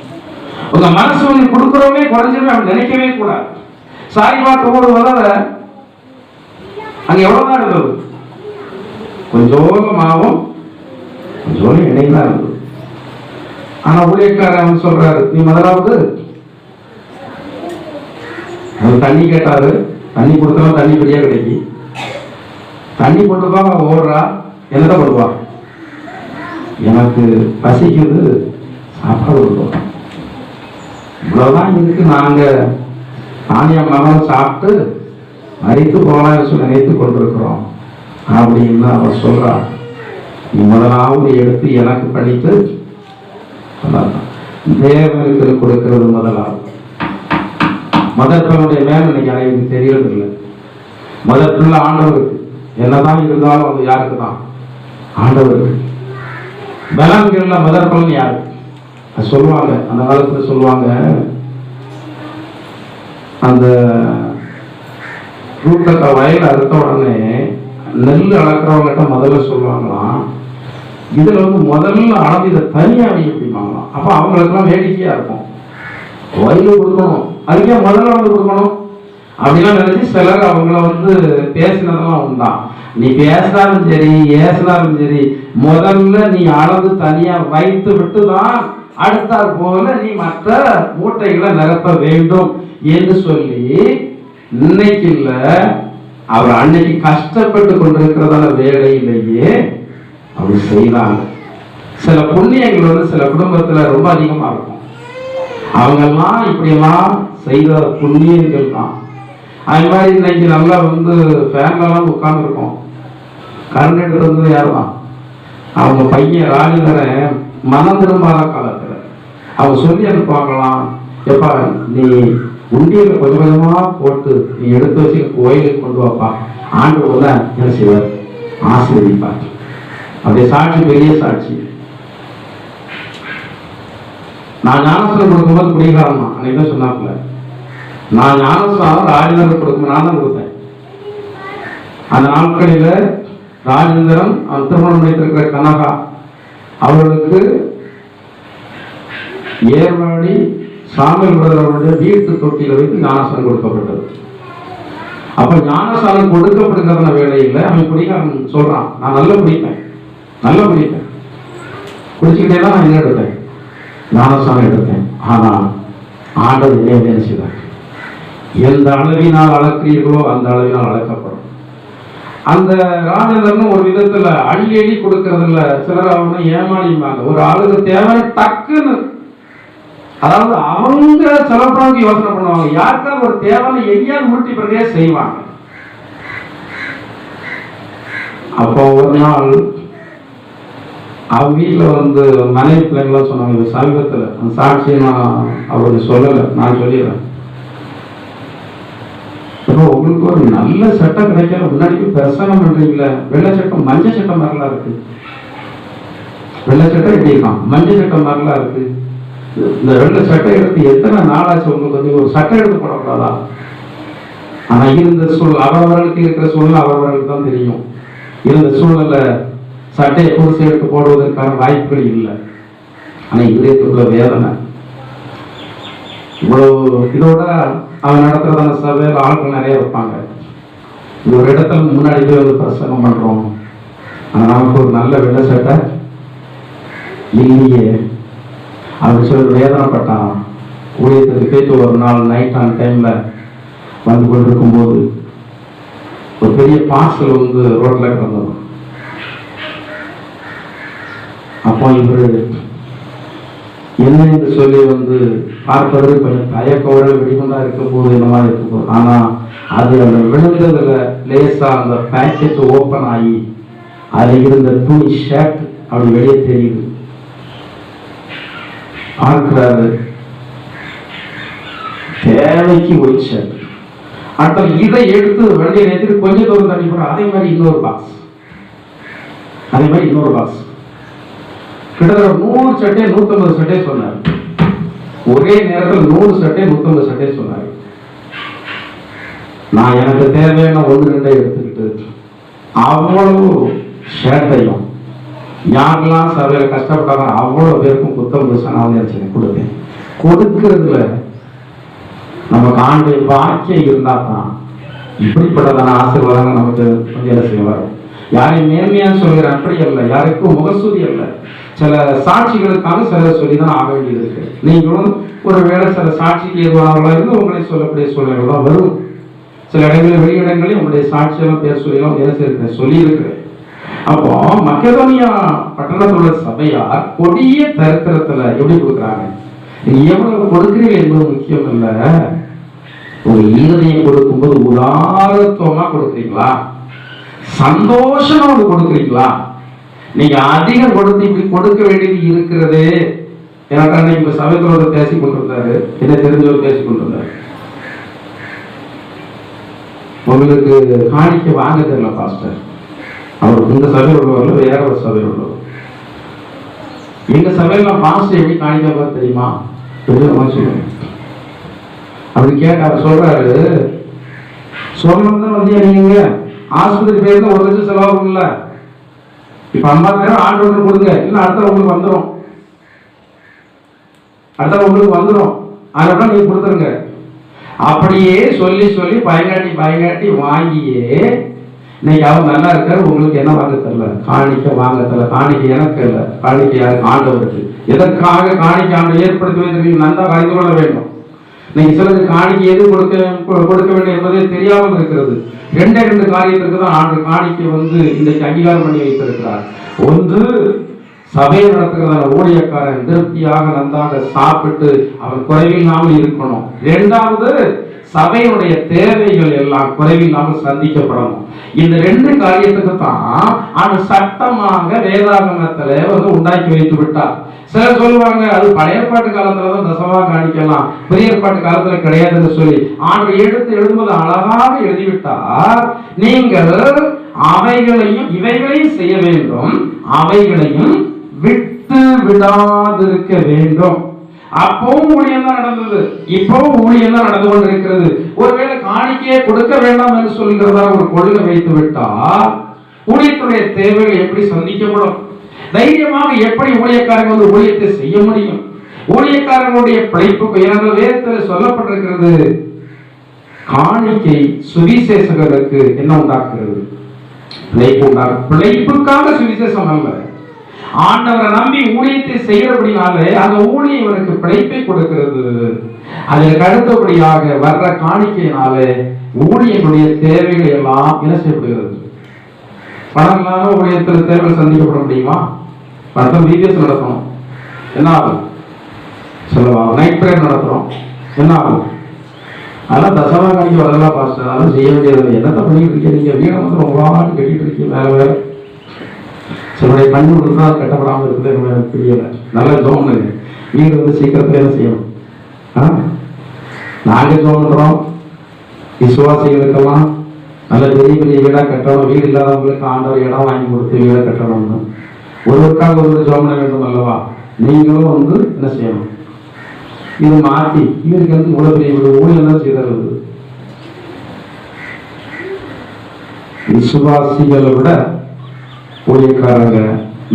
உங்க மனசு வந்து கொடுக்குறோமே குறைஞ்சிருமே அப்படி நினைக்கவே கூடாது. சாரி பார்த்து ஒரு உதவ அங்க எவ்வளவுதான் இருந்தது, கொஞ்சோல மாவும் கொஞ்சோல எண்ணெய் தான் இருந்தது. ஆனா ஊழியக்காரன் சொல்றாரு, நீ முதலாவது தண்ணி கேட்டாரு, தண்ணி கொடுத்தா தண்ணி பெரியா கிடைக்கும், தண்ணி போட்டுப்பா ஓடுறா, என்னதான் கொடுப்பா, எனக்கு பசிக்குது சாப்பாடு கொடுப்போம், இவ்வளவுதான் இருக்கு, நாங்க தானியம் மனம் சாப்பிட்டு மறித்து போகலாம் சொல்லி நினைத்து கொண்டிருக்கிறோம் அப்படின்னு அவர் சொல்றார். நீ முதலாவது எடுத்து எனக்கு படித்து தேவனுக்கு கொடுக்கிறது முதலாவது. மதத்தினுடைய மேல இன்னைக்கு அனைவருக்கு தெரியறது இல்லை. மதத்துல ஆண்டவருக்கு என்னதான் இருந்தாலும் அது யாருக்கு தான், ஆண்டவருக்கு. பலன்கள்ல முதற் பலன் யாரு சொல்லுவாங்க, அந்த காலத்துல சொல்லுவாங்க, அந்த ரூட்டக்கா வயல் அறுத்த உடனே நெல் அளக்கிறவங்கிட்ட முதல்ல சொல்லுவாங்களாம், இதுல வந்து முதல்ல அளந்து இதை தனியா வைக்க முடியுமாங்களாம். அப்ப அவங்களுக்கெல்லாம் வேடிக்கையா இருக்கும், வயலு கொடுக்கணும் அதுக்கே முதல்ல வந்து கொடுக்கணும் அப்படிலாம் நினைச்சு சிலர் அவங்கள வந்து பேசினதெல்லாம் உண்டான். நீ பேசினாலும் சரி ஏசினாலும் சரி முதல்ல நீ அளந்து தனியா வைத்து விட்டு தான் அடுத்தாற் போல நீ மற்ற மூட்டைகளை நிரப்ப வேண்டும் என்று சொல்லி இன்னைக்கு இல்ல, அவர் அன்னைக்கு கஷ்டப்பட்டு கொண்டிருக்கிறதான வேலையிலேயே அப்படி செய்யறாங்க. சில புண்ணியங்கள் வந்து சில குடும்பத்துல ரொம்ப அதிகமா இருக்கும். அவங்கெல்லாம் இப்படியெல்லாம் செய்த புண்ணியங்கள் தான். அது மாதிரி இன்னைக்கு நல்லா வந்து ஃபேன்லாம் உட்கார்ந்து இருக்கோம். கரண்ட் எடுத்து வந்தது யாருதான், அவங்க பையன் ராஜேந்திரன் மனம் திரும்பாத காலத்துல அவங்க சொல்லி அனுப்புவாங்களாம், எப்பா நீ உண்டியில கொஞ்சம் கொஞ்சமா போட்டு நீ எடுத்து வச்சு கோயிலுக்கு கொண்டு வாப்பா, ஆண்டு என்ன செய்வார், ஆசீர்வதிப்பார். அப்படியே சாட்சி, பெரிய சாட்சி. நான் ஞானஸ்தானம் கொடுக்கும்போது குடிக்காரன் அன்னைக்கு தான் சொன்னாப்புல, நான் ஞானஸ்தானம் ராஜேந்திரன் கொடுக்கும் நான் தான் கொடுத்தேன். அந்த நாட்களில ராஜேந்திரன் திருமணம் வைத்திருக்கிற கனகா அவர்களுக்கு ஏர்வாடி சாமியல் அவருடைய வீட்டு தொட்டியில வைத்து ஞானஸ்தானம் கொடுக்கப்பட்டது. அப்ப ஞானஸ்தானம் கொடுக்கப்படுகிற வேலையில் அவன் குடிக்காரன் சொல்றான், நான் நல்லா குடிப்பேன் குடிச்சுக்கிட்டே தான் நான் என்ன எடுத்தேன், ஞானஸ்தானம் எடுத்தேன். ஆனா ஆண்டவர் என்ன செய்தார், எந்த அளவினால் அளக்கிறீர்களோ அந்த அளவினால் அளக்கப்படும். அந்த ராஜேந்திரன் ஒரு விதத்துல அள்ளி அள்ளி கொடுக்கறதுல சிலர் அவனை ஏமாளிமாங்க. ஒரு ஆளுக்கு தேவை டக்குன்னு, அதாவது அவங்க செலவுக்கு யோசனை பண்ணுவாங்க, யாருக்காவது ஒரு தேவைன்னு எங்கேயாவது உருட்டி பிறகே செய்வாங்க. அப்போ ஒரு நாள் அவங்க வீட்டில் மனைவி பிள்ளைங்களாம் சொன்னாங்க, சமீபத்தில் அந்த சாட்சியை நான் அவருக்கு சொல்லலை, நான் சொல்லிடுறேன். இப்போ உங்களுக்கு ஒரு நல்ல சட்டம் கிடைக்கல, முன்னாடி பிரசனம் பண்றீங்களா, வெள்ளை சட்டம் மஞ்சள் சட்டம் மாதிரிலாம் இருக்கு. வெள்ளை சட்டம் எப்படி இருக்கான், மஞ்சள் சட்டம் மாதிரிலாம் இருக்கு. இந்த வெள்ளை சட்டம் எடுத்து எத்தனை நாளாச்சு உங்களுக்கு வந்து ஒரு சட்டம் எடுத்து போடக்கூடாதா? ஆனா இருந்த அவரவர்களுக்கு இருக்கிற சூழ்நிலை அவரவர்களுக்கு தான் தெரியும். இருந்த சூழ்நிலை சட்டையை புதுசு எடுத்து போடுவதற்கான வாய்ப்புகள் இல்லை. ஆனா இதயத்துக்குள்ள வேதனை இவ்வளவு. இதோட அவன் நடத்துறதான சபையில் ஆட்கள் நிறைய இருப்பாங்க. இது ஒரு இடத்துல முன்னாடி போய் வந்து பிரசங்கம் பண்றோம், ஆனா நமக்கு ஒரு நல்ல வெள்ளை சட்டை இல்லையே அப்படின்னு சொல்லி வேதனைப்பட்டான். ஊழியத்துக்கு போயிட்டு ஒரு நாள் நைட் ஆன் டைம்ல வந்து கொண்டிருக்கும் போது ஒரு பெரிய பார்சல் வந்து ரோட்ல கிடந்தது. அப்போ இவரு என்ன என்று சொல்லி வந்து பார்ப்பதற்கு கொஞ்சம் தயக்கோட வெடிகுண்டா இருக்கும் போது என்னவா இருக்கும் போது, ஆனா அது அந்த விழுந்ததுல லேசா அந்த பேக்கெட் ஓப்பன் ஆகி அதுல இருந்த துணி ஷர்ட் அப்படி வெளியே தெரியுது. பார்க்கிறாரு, தேவைக்கு ஒயிட் ஷர்ட். அடுத்த இதை எடுத்து வண்டியை நேற்று கொஞ்சம் தூரம் தண்ணி போற, அதே மாதிரி இன்னொரு பாக்ஸ், கிட்டத்தட்ட 100 சட்டை 150 சட்டை சொன்னார். ஒரே நேரத்தில் 100 சட்டை 150 சட்டை சொன்னார். நான் எனக்கு தேவையான 1-2 எடுத்துக்கிட்டு அவ்வளவு ஷர்ட்டையும் யாரெல்லாம் சபையில கஷ்டப்பட்டாங்க அவ்வளவு பேருக்கும் புத்தம் புதுசா நான் நினைச்சேன் கொடுத்தேன். கொடுக்கறதுல நமக்கு ஆண்டு பாக்கியம் இருந்தா தான் இப்படிப்பட்டதான ஆசீர்வாதங்கள் நமக்கு கொஞ்சம் செய்வார். யாரையும் மேன்மையா சொல்கிற அப்படி அல்ல, யாருக்கும் முகசூதி அல்ல. சில சாட்சிகளுக்காக சில சொல்லிதான் ஆக வேண்டியது இருக்கு. நீங்களும் ஒரு வேளை சில சாட்சிக்கு எதுவாக இருந்து உங்களை சொல்லக்கூடிய சூழ்நிலை தான் வரும். சில இடங்களில் வெளியிடங்களில் உங்களுடைய சாட்சியெல்லாம் பேர் சொல்லலாம் பேசியிருக்கிறேன், சொல்லி இருக்கிறேன். அப்போ மக்கெதோனியா பட்டணத்தில் உள்ள சபையார் கொடிய தரித்திரத்துல எப்படி கொடுக்குறாங்க, நீங்க எவ்வளவு கொடுக்கிறீர்கள் என்பது முக்கியம் இல்ல. உங்க ஈரதையை கொடுக்கும்போது உதாரத்துவமா கொடுக்குறீங்களா, சந்தோஷமா கொடுக்குறீங்களா? நீங்க அதிகம் கொடுத்து இப்படி கொடுக்க வேண்டியது இருக்கிறது. எனக்கு அன்னைக்கு இப்ப சபைத்தோடு பேசி கொண்டிருந்தாரு, என்ன தெரிஞ்சவர் பேசி கொண்டிருந்தாரு, உங்களுக்கு காணிக்க வாங்க தெரியல பாஸ்டர். அவர் இந்த சபையில் உள்ளவர்கள் வேற ஒரு சபையில் உள்ளவர். எங்க சபையில பாஸ்டர் எப்படி காணிக்க தெரியுமா சொல்லுங்க அப்படி கேட்ட அவர் சொல்றாரு, சொல்லணும் தான் வந்தியா நீங்க ஆஸ்பத்திரி பேருக்கு 1 லட்சம் செலவாகும்ல, இப்ப 50,000 ஆண்டு கொடுங்க, இல்ல அடுத்த உங்களுக்கு வந்துடும், அதனால நீங்க கொடுத்துருங்க. அப்படியே சொல்லி சொல்லி பயங்காட்டி வாங்கியே இன்னைக்கு அவர் நல்லா இருக்காரு. உங்களுக்கு என்ன வாங்க தெரியல, காணிக்க வாங்க தெரியல. காணிக்க எனக்கு இல்லை, காணிக்க யாருக்கு? ஆண்டவருக்கு. எதற்காக காணிக்க ஆண்டு ஏற்படுத்தி வைத்திருக்கீங்க நல்லா அறிந்து கொள்ள வேண்டும். நீங்க சிலருக்கு காணிக்க எது கொடுக்க வேண்டும் என்பதே தெரியாமல் இருக்கிறது. 2 காரியத்திற்கு தான் ஆண்டு காணிக்கை வந்து இன்றைக்கு அங்கீகாரம் பண்ணி வைத்திருக்கிறார். ஒன்று, சபையை நடத்துகிறதான ஊழியக்காரன் திருப்தியாக நன்றாக சாப்பிட்டு அவன் குறைவில்லாமல் இருக்கணும். 2வது, சபையுடைய தேவைகள் எல்லாம் குறைவில்லாமல் சந்திக்கப்படணும். இந்த 2 காரியத்துக்கு தான் அவன் சட்டமாக வேதாகமத்துல வந்து உண்டாக்கி வைத்து விட்டார். சிலர் சொல்லுவாங்க அது பழைய ஏற்பாட்டு காலத்துலதான் தசமா காணிக்கலாம், புதிய ஏற்பாட்டு காலத்துல கிடையாதுன்னு சொல்லி ஆண்டு எழுதும்போது அழகாக எழுதிவிட்டார். நீங்கள் அவைகளையும் இவைகளையும் செய்ய வேண்டும், அவைகளையும் விட்டு விடாதிருக்க வேண்டும். அப்பவும் ஊழியம் தான் நடந்தது, இப்பவும் ஊழியம் தான் நடந்து கொண்டிருக்கிறது. ஒருவேளை காணிக்கையை கொடுக்க வேண்டாம் என்று சொல்கிறதா ஒரு கொள்கை வைத்து விட்டால் ஊழியத்துடைய தேவைகள் எப்படி சந்திக்கப்படும்? தைரியமாக எப்படி ஊழியக்காரங்க வந்து ஊழியத்தை செய்ய முடியும்? ஊழியக்காரங்களுடைய பிழைப்புக்கு இரண்டு வேதத்தில் சொல்லப்பட்டிருக்கிறது, காணிக்கை சுவிசேஷகருக்கு என்ன உண்டாக்குறது? பிழைப்பு உண்டாகும். பிழைப்புக்காக சுவிசேஷம் அல்ல, ஆண்டவரை நம்பி ஊழியத்தை செய்யறபடினாலே அந்த ஊழியம் இவருக்கு பிழைப்பை கொடுக்கிறது. அதற்கு அடுத்தபடியாக வர்ற காணிக்கையினாலே ஊழியனுடைய தேவைகள் எல்லாம் என்ன செய்யப்படுகிறது? பணம் இல்லாம ஊழியத்தில் தேவைகள் சந்திக்கப்பட முடியுமா? அடுத்த பிபிஎஸ் நடத்தணும், என்ன ஆகும்? செலவாகும். நைட் பிரேயர் நடத்துறோம், என்ன ஆகும்? அதெல்லாம் தசமா கணிக்கு வரலாம் பாஸ்டர், அதெல்லாம் செய்ய வேண்டியது. என்னத்தை பண்ணிட்டு இருக்கீங்க? நீங்க வீடை வந்து ரொம்ப நாள் கட்டிட்டு இருக்கீங்க, வேலை வேலை சிலருடைய கண்ணு விடுறதா கட்டப்படாமல் இருக்குது. எனக்கு தெரியல. நல்ல ஜோம் பண்ணுங்க. வீடு வந்து சீக்கிரத்துல என்ன செய்யணும்? நாங்க ஜோம் பண்றோம். விசுவாசிகளுக்கெல்லாம் நல்ல பெரிய பெரிய வீடா கட்டணும். வீடு இல்லாதவங்களுக்கு ஆண்டவர் இடம் வாங்கி கொடுத்து வீடை கட்டணும்னு ஒருவருக்காக ஒரு ஜோம் பண்ண வேண்டும் அல்லவா? நீங்களும் வந்து என்ன செய்யணும்? இது மாற்றி இவருக்கு வந்து இவ்வளவு பெரிய வீடு ஊழியெல்லாம் செய்தது. விசுவாசிகளை விட ஊழியக்காரங்க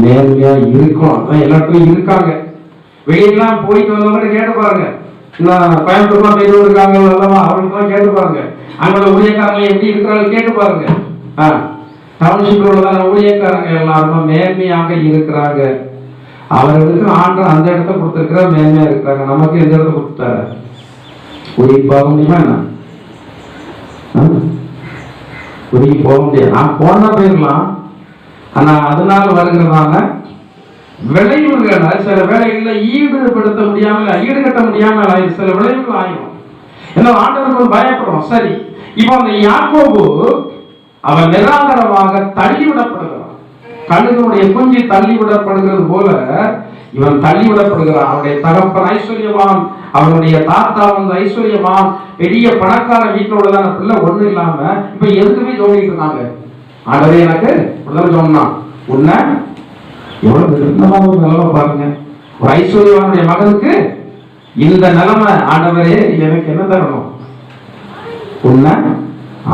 நேர்மையா இருக்கணும். அதான் எல்லா இடத்துலயும் இருக்காங்க. வெளியெல்லாம் போயிட்டு வந்தவங்க கேட்டு பாருங்க. கோயம்புத்தூர்லாம் போயிட்டு இருக்காங்க அல்லவா? அவர்களுக்கு கேட்டு பாருங்க. அங்கே ஊழியக்காரங்க எப்படி இருக்கிறாங்க கேட்டு பாருங்க. டவுன்ஷிப்ல உள்ளதான ஊழியக்காரங்க எல்லாரும் நேர்மையாக இருக்கிறாங்க. அவர்களுக்கு ஆண்டவர் அந்த இடத்த கொடுத்திருக்கிற மேன்மையா இருக்கிறாங்க. நமக்கு எந்த இடத்த கொடுத்தாரு? உருகி போக முடியுமா என்ன? உருகி போக முடியாது. நான் போனா போயிடலாம். ஆனா அதனால வருகிறதான விளைவுகள் சில வேலைகள்ல ஈடுபடுத்த முடியாம, ஈடுகட்ட முடியாம சில விளைவுகள் ஆயிடும். என்ன ஆண்டவர்கள் பயப்படுறோம். சரி, இப்போ அந்த யாக்கோபு அவன் நிராகரமாக தள்ளிவிடப்படுகிறான். கழுகுடைய குஞ்சு தள்ளிவிடப்படுகிறது போல இவன் தள்ளிவிடப்படுகிறான். அவனுடைய தகப்பன் ஐஸ்வர்யவான், அவனுடைய தாத்தா வந்து ஐஸ்வர்யவான், பெரிய பணக்கார வீட்டில் உள்ளதான பிள்ளை ஒண்ணு இல்லாம இப்ப எதுக்குமே தோண்டிட்டு இருக்காங்க. ஆண்டவரே எனக்கு சொன்னா உன்னை எவ்வளவு ஒரு நிலைமை பாருங்க. ஒரு ஐஸ்வர்யவானுடைய மகனுக்கு இந்த நிலைமை. ஆண்டவரே எனக்கு என்ன தரணும்? உன்னை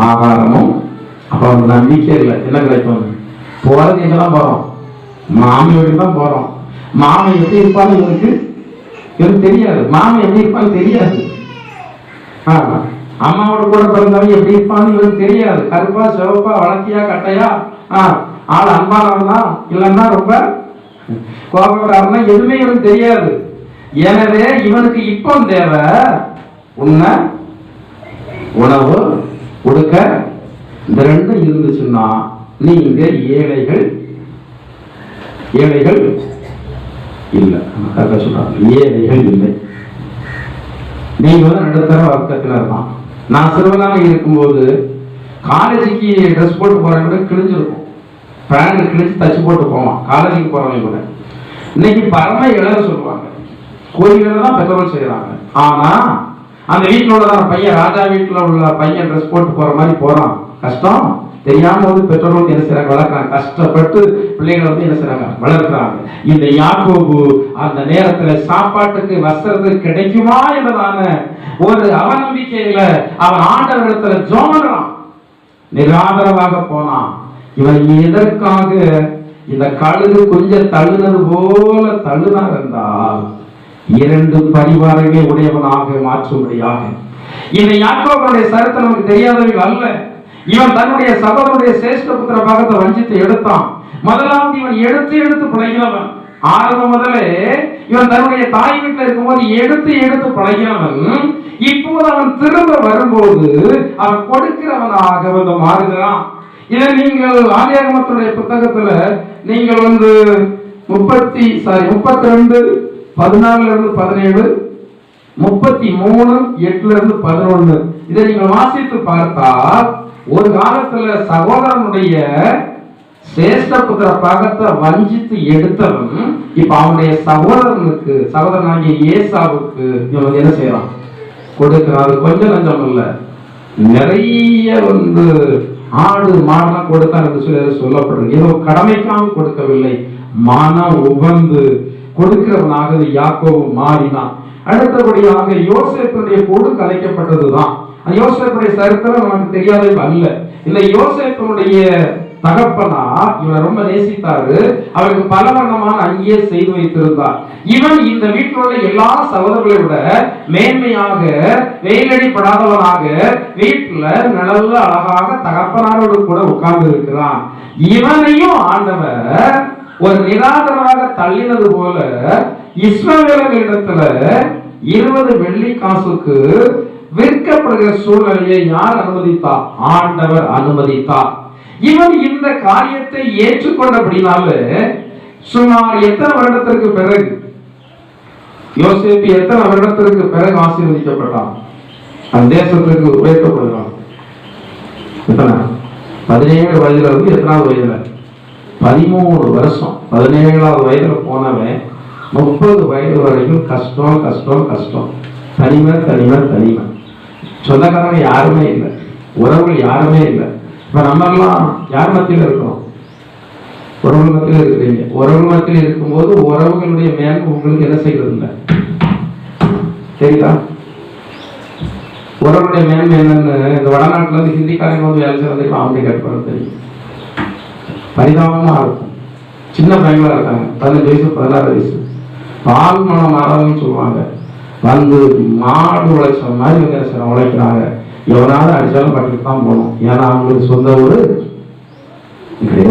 ஆகாரமும். அப்ப அவனுக்கு நம்பிக்கை இல்லை. என்ன கிடைக்கும்? போறது எங்கெல்லாம் போறோம்? மாமி வீட்டுக்கு தான் போறோம். மாமி எப்படி இருப்பான்னு இவருக்கு தெரியாது. மாமி எப்படி இருப்பான்னு தெரியாது. அம்மாவோட கூட பிறந்தவங்க எப்படி இருப்பான்னு இவருக்கு தெரியாது. கருப்பா, சிவப்பா, வளர்த்தியா, கட்டையா, ஆள் அன்பானவனா இல்லைன்னா ரொம்ப கோபக்காரனா, எதுவுமே இவனுக்கு தெரியாது. எனவே இவனுக்கு இப்போ தேவை உன்னை உணவு கொடுக்க. இந்த ரெண்டும் இருந்துச்சுன்னா நீங்க ஏழைகள் இல்லை. சொல்றாங்க ஏழைகள் இல்லை. நீங்க வந்து நடுத்தர வர்க்கத்தினர் தான். நான் சிறுவனாக இருக்கும்போது காலேஜுக்கு ட்ரெஸ் போட்டு போறவங்க கூட கிழிஞ்சிருக்கும். பேண்ட் கிழிச்சு தச்சு போட்டு போவான் காலேஜுக்கு போறவங்க கூட. இன்னைக்கு பரம இழவு சொல்லுவாங்க. கோயில்கள் தான் பெற்றோர்கள் செய்யறாங்க. ஆனா அந்த வீட்டில் உள்ளதான பையன், ராஜா வீட்டில் உள்ள பையன் ட்ரெஸ் போட்டு போற மாதிரி போறான். கஷ்டம் தெரியாம வந்து பெற்றோர்கள் என்ன செய்யறாங்க? வளர்க்குறாங்க. கஷ்டப்பட்டு பிள்ளைகளை வந்து என்ன செய்யறாங்க? வளர்க்கிறாங்க. இந்த யாக்கோபு அந்த நேரத்துல சாப்பாட்டுக்கு வஸ்திரத்துக்கு கிடைக்குமா என்பதான ஒரு அவநம்பிக்கையில அவன் ஆண்டவரிடத்துல ஜெபம்றான். நிராதரவாக போனான். இவன் எதற்காக இந்த கழுகு கொஞ்சம் தள்ளுனது போல தள்ளுனார் என்றால் இரண்டு பரிவாரங்களை உடையவனாக மாற்றும்படியாக. இந்த யாக்கோபுடைய சரித்திரம் நமக்கு தெரியாதவர்கள் அல்ல. இவன் தன்னுடைய சகோதரனுடைய சேஷ்ட புத்திர பாகத்தை வஞ்சித்து எடுத்தான். முதலாவது இவன் எடுத்து பழகினவன். ஆரம்பம் முதலே இவன் தன்னுடைய தாய் வீட்டில் இருக்கும்போது எடுத்து பழகினவன். இப்போது அவன் திரும்ப வரும்போது அவன் கொடுக்கிறவனாக வந்து மாறுகிறான். இதை நீங்கள் ஆதியாகமத்துடைய புத்தகத்துல நீங்கள் வந்து 32 14 17 33 8 11 இதை நீங்கள் வாசித்து பார்த்தால் ஒரு காலத்துல சகோதரனுடைய சேஷ்ட புத்திர பாகத்தை வஞ்சித்து எடுத்தவன் இப்ப அவனுடைய சகோதரனாகிய ஏசாவுக்கு இவன் என்ன செய்யறான்? கொடுக்கிறான். அது கொஞ்சம் லஞ்சம் இல்ல, நிறைய வந்து ஆடு மாடெல்லாம் கொடுத்தான் என்று சொல்லப்படுறது. ஏதோ கடமைக்காக கொடுக்கவில்லை, மனம் உவந்து கொடுக்கிறவனாக யாக்கோபு மாறினான். அடுத்தபடியாக யோசேப்புடைய கூடு கலைக்கப்பட்டதுதான். யோசேப்புடைய சரித்திரம் நமக்கு தெரியாதது அல்ல. இந்த யோசேப்புடைய தகப்பனா இவனை ரொம்ப நேசித்தாரு. அவருக்கு பல வண்ணமான அங்கேயே செய்து வைத்திருந்தார். இவன் இந்த வீட்டில் உள்ள எல்லா சகோதரர்களை விட மேன்மையாக வெயிலடிப்படாதவனாக வீட்டுல நல்ல அழகாக தகப்பனாரோடு கூட உட்கார்ந்து இருக்கிறான். இவனையும் ஆண்டவர் ஒரு நிராதரவாக தள்ளினது போல இஸ்ரவேலர்களிடத்துல 20 வெள்ளி காசுக்கு விற்கப்படுகிற சூழ்நிலையை யார் அனுமதித்தார்? ஆண்டவர் அனுமதித்தார். இவன் இந்த காரியத்தை ஏற்றுக்கொண்டபடினாலே சுமார் எத்தனை வருடத்திற்கு பிறகு யோசேப்பு எத்தனை வருடத்திற்கு பிறகு ஆசீர்வதிக்கப்பட்டான், அந்த தேசத்திற்கு உயர்த்தப்படுகிறான்? எத்தனை? 17 வயதுல இருந்து எத்தனாவது வயதுல? 13 வருஷம். 17வது வயதுல போனவன் 30 வயது வரைக்கும் கஷ்டம் கஷ்டம் கஷ்டம், தனிமை தனிமை தனிமை. சொந்தக்காரங்க யாருமே இல்லை, உறவுகள் யாருமே இல்லை. இப்ப நம்ம எல்லாம் யார் மத்தியில் இருக்கிறோம்? உறவுகள் மத்தியில் இருக்கிறீங்க. உறவுகள் மத்தியில் இருக்கும்போது உறவுகளுடைய மேன்மை உங்களுக்கு என்ன செய்யறது இல்லை, சரிதா? உறவுடைய மேன்மை என்னன்னு இந்த வடநாட்டுல இருந்து ஹிந்திக்காரங்க வந்து வேலை செய்யறது அவங்க கேட்பாங்க, தெரியும். பரிதாபமா இருக்கும். சின்ன பையங்களா இருக்காங்க, 15 வயசு 16 வயசு, பால் மனம் மாறாதுன்னு சொல்லுவாங்க. வந்து மாடு உழைச்ச மாதிரி உழைக்கிறாங்க. எவனாவது அடிச்சாலும் பட்டுக்கு தான் போகணும். ஏன்னா அவங்களுக்கு சொந்த ஊரு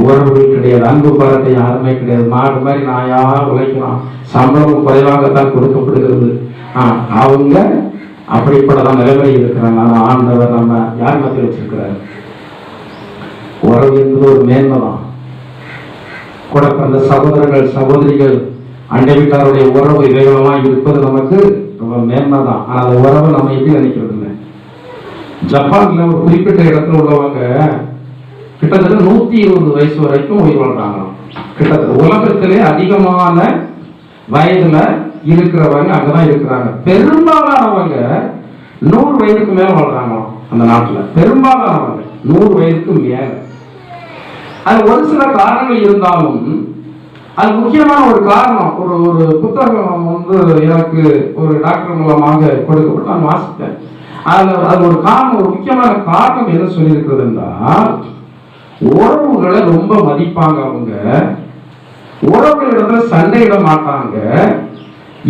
உறவுகள் கிடையாது, அன்பு பாராட்ட யாருமே கிடையாது. மாடு மாதிரி நாயா உழைக்கிறான், சம்பளம் குறைவாகத்தான் கொடுக்கப்படுகிறது. அவங்க அப்படிப்பட்டதான் நிலைமை இருக்கிறாங்க. ஆனா ஆண்டவர் நம்ம யார் மத்தியில் வச்சிருக்கிறாரு? உறவு என்பது ஒரு மேன்மை தான். கூட பிறந்த சகோதரர்கள் சகோதரிகள் அண்டை வீட்டாருடைய உறவு இவைகளெல்லாம் இருப்பது நமக்கு ரொம்ப மேன்மை தான். ஆனா அந்த உறவை நம்ம எப்படி நினைக்கிறது இல்லை. ஜப்பான்ல ஒரு குறிப்பிட்ட இடத்துல உள்ளவங்க கிட்டத்தட்ட 120 வயசு வரைக்கும் உயிர் வாழ்றாங்க. கிட்டத்தட்ட உலகத்திலே அதிகமான வயதுல இருக்கிறவங்க அங்கதான் இருக்கிறாங்க. பெரும்பாலானவங்க 100 வயதுக்கு மேல வாழ்றாங்க அந்த நாட்டுல. பெரும்பாலானவங்க 100 வயதுக்கு மேல. அது ஒரு சில காரணங்கள் இருந்தாலும் அது முக்கியமான ஒரு காரணம். ஒரு புத்தகம் வந்து எனக்கு ஒரு டாக்டர் மூலமாக கொடுக்கப்பட்டு நான் வாசித்தேன். அது ஒரு காரணம், ஒரு முக்கியமான காரணம் எதை சொல்லியிருக்கிறது என்றால், உறவுகளை ரொம்ப மதிப்பாங்க. அவங்க உறவுகளிடத்துல சண்டையிட மாட்டாங்க.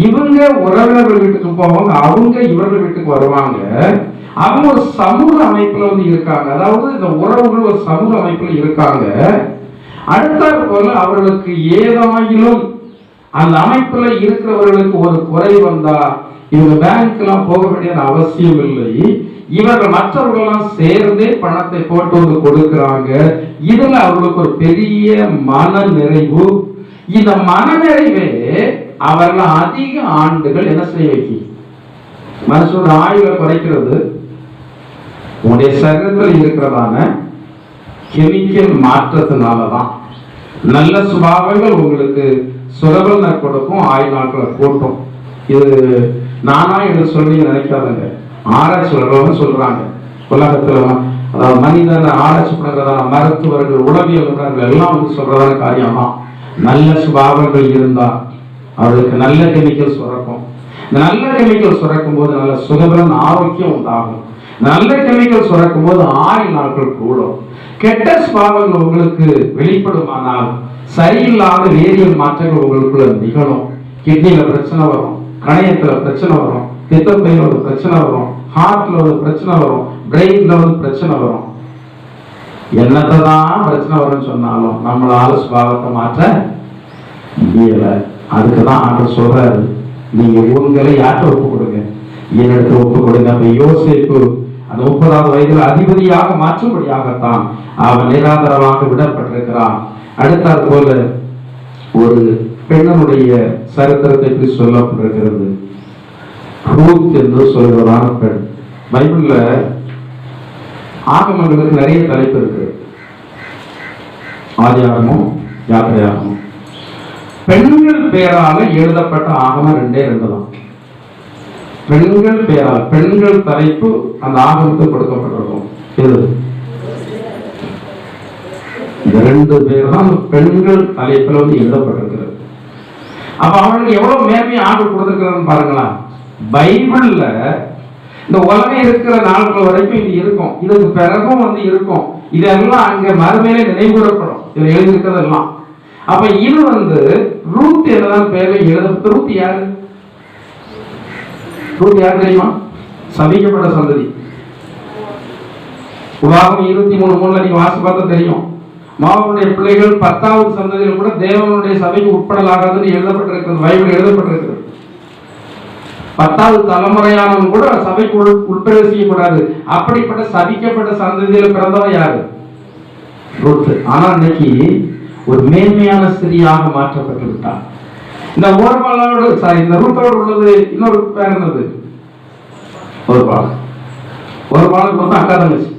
இவங்க உறவினர்கள் வீட்டுக்கு போவாங்க, அவங்க இவர்கள் வீட்டுக்கு வருவாங்க. அவங்க ஒரு சமூக அமைப்புல வந்து இருக்காங்க. அதாவது இந்த உறவுகள் ஒரு சமூக அமைப்புல இருக்காங்க. அடுத்தாற் போல அவர்களுக்கு ஏதாயிலும் அந்த அமைப்புல இருக்கிறவர்களுக்கு ஒரு குறை வந்தா இவங்க பேங்க் எல்லாம் போக வேண்டிய அவசியம் இல்லை. இவர்கள் மற்றவர்களெல்லாம் சேர்ந்தே பணத்தை போட்டு வந்து கொடுக்கிறாங்க. இதுல அவர்களுக்கு ஒரு பெரிய மன நிறைவு. இந்த மன நிறைவே அவர்கள் அதிக ஆண்டுகள் என்ன செய்ய வைக்கும்? மனுஷனோட ஆயுளை குறைக்கிறது உங்களுடைய சரீரத்தில் இருக்கிறதான கெமிக்கல் மாற்றத்தினாலதான். நல்ல சுபாவங்கள் உங்களுக்கு சுலபம் கொடுக்கும், ஆயுள் நாட்களை கூட்டும். இது நானா என்று சொல்லி நினைக்காதங்க. ஆராய்ச்சி சொல்றாங்க உலகத்துல. அதாவது மனிதனை ஆராய்ச்சி பண்ணுறதான மருத்துவர்கள் உளவியல் நிபுணர்கள் எல்லாம் வந்து சொல்றதான காரியம் தான். நல்ல சுபாவங்கள் இருந்தா அவர்களுக்கு நல்ல கெமிக்கல் சுரக்கும். இந்த நல்ல கெமிக்கல் சுரக்கும் போது நல்ல சுகபலன் ஆரோக்கியம் உண்டாகும். நல்ல கெமிக்கல் சுரக்கும் போது ஆயுள் நாட்கள் கூடும். கெட்ட சுபாவங்கள் உங்களுக்கு வெளிப்படுமானால் சரியில்லாத வேதியியல் மாற்றங்கள் உங்களுக்குள்ள நிகழும். கிட்னியில பிரச்சனை வரும், கணையத்துல பிரச்சனை வரும், பித்தப்பையில ஒரு பிரச்சனை வரும், ஹார்ட்ல ஒரு பிரச்சனை வரும், பிரெயின்ல ஒரு பிரச்சனை வரும். என்னத்தான் பிரச்சனை வரும்னு சொன்னாலும் நம்மளால சுபாவத்தை மாற்ற முடியல. அதுக்குதான் ஆண்டவர் சொல்றாரு, நீங்க உங்களை யார்கிட்ட ஒப்பு கொடுங்க, என்னிடத்துல ஒப்பு கொடுங்க. அப்ப யோசேப்பு அந்த 30வது வயதில் அதிபதியாக மாற்றும்படியாகத்தான் அவன் நிராதரவாக விடப்பட்டிருக்கிறான். அடுத்தாற் போல ஒரு பெண்ணனுடைய சரித்திரத்தை பற்றி சொல்லப்பட்டிருக்கிறது. ரூத் என்று சொல்கிறதான பெண். பைபிள்ல ஆகமங்களுக்கு நிறைய தலைப்பு இருக்கு. ஆதியாகமும் யாத்திரையாகமும். பெண்கள் பெயரால எழுதப்பட்ட ஆகமம் 2 தான். பெண்கள் பெயரால், பெண்கள் தலைப்பு அந்த ஆகமத்துக்கு கொடுக்கப்பட்டிருக்கும். இது இந்த 2 பேர் தான் பெண்கள் தலைப்புல வந்து எழுதப்பட்டிருக்கிறது. அப்ப அவங்களுக்கு எவ்வளவு மேன்மையை ஆண்டு கொடுத்திருக்கிறான்னு பாருங்களா. பைபிள்ல இந்த உலகம் இருக்கிற நாட்கள் வரைக்கும் இது இருக்கும், இதுக்கு பிறகும் வந்து இருக்கும். இதெல்லாம் அங்க மறுமையிலே நினைவுறப்படும் இதுல எழுதியிருக்கிறதெல்லாம். அப்ப இது வந்து ரூத் என்னதான் பேர்ல எழுத. ரூத் யாரு? ரூத் யார் தெரியுமா? சபிக்கப்பட்ட சந்ததி. உலகம் 23:3 நீங்க வாசி பார்த்தா தெரியும். மாவனுடைய பிள்ளைகள் 10வது சந்ததியில் கூட தேவனுடைய சபைக்கு உட்படலாகாதுன்னு எழுதப்பட்டிருக்கிறது. பைபிள் எழுதப்பட்டிருக்கிறது. 10வது தலைமுறையானவன் கூட சபைக்கு உட்பிரவேசிக்கக்கூடாது. அப்படிப்பட்ட சபிக்கப்பட்ட சந்ததியில பிறந்தவன் யாரு? ரூத். ஆனா இன்னைக்கு ஒரு மேன்மையான ஸ்திரியாக மாற்றப்பட்டு விட்டார். இந்த ஓர்பாலோடு இந்த ரூத்தோடு உள்ளது இன்னொரு பேர் என்னது? ஓர்பால். ஓர்பாலுக்கு வந்து அக்கா தங்கச்சி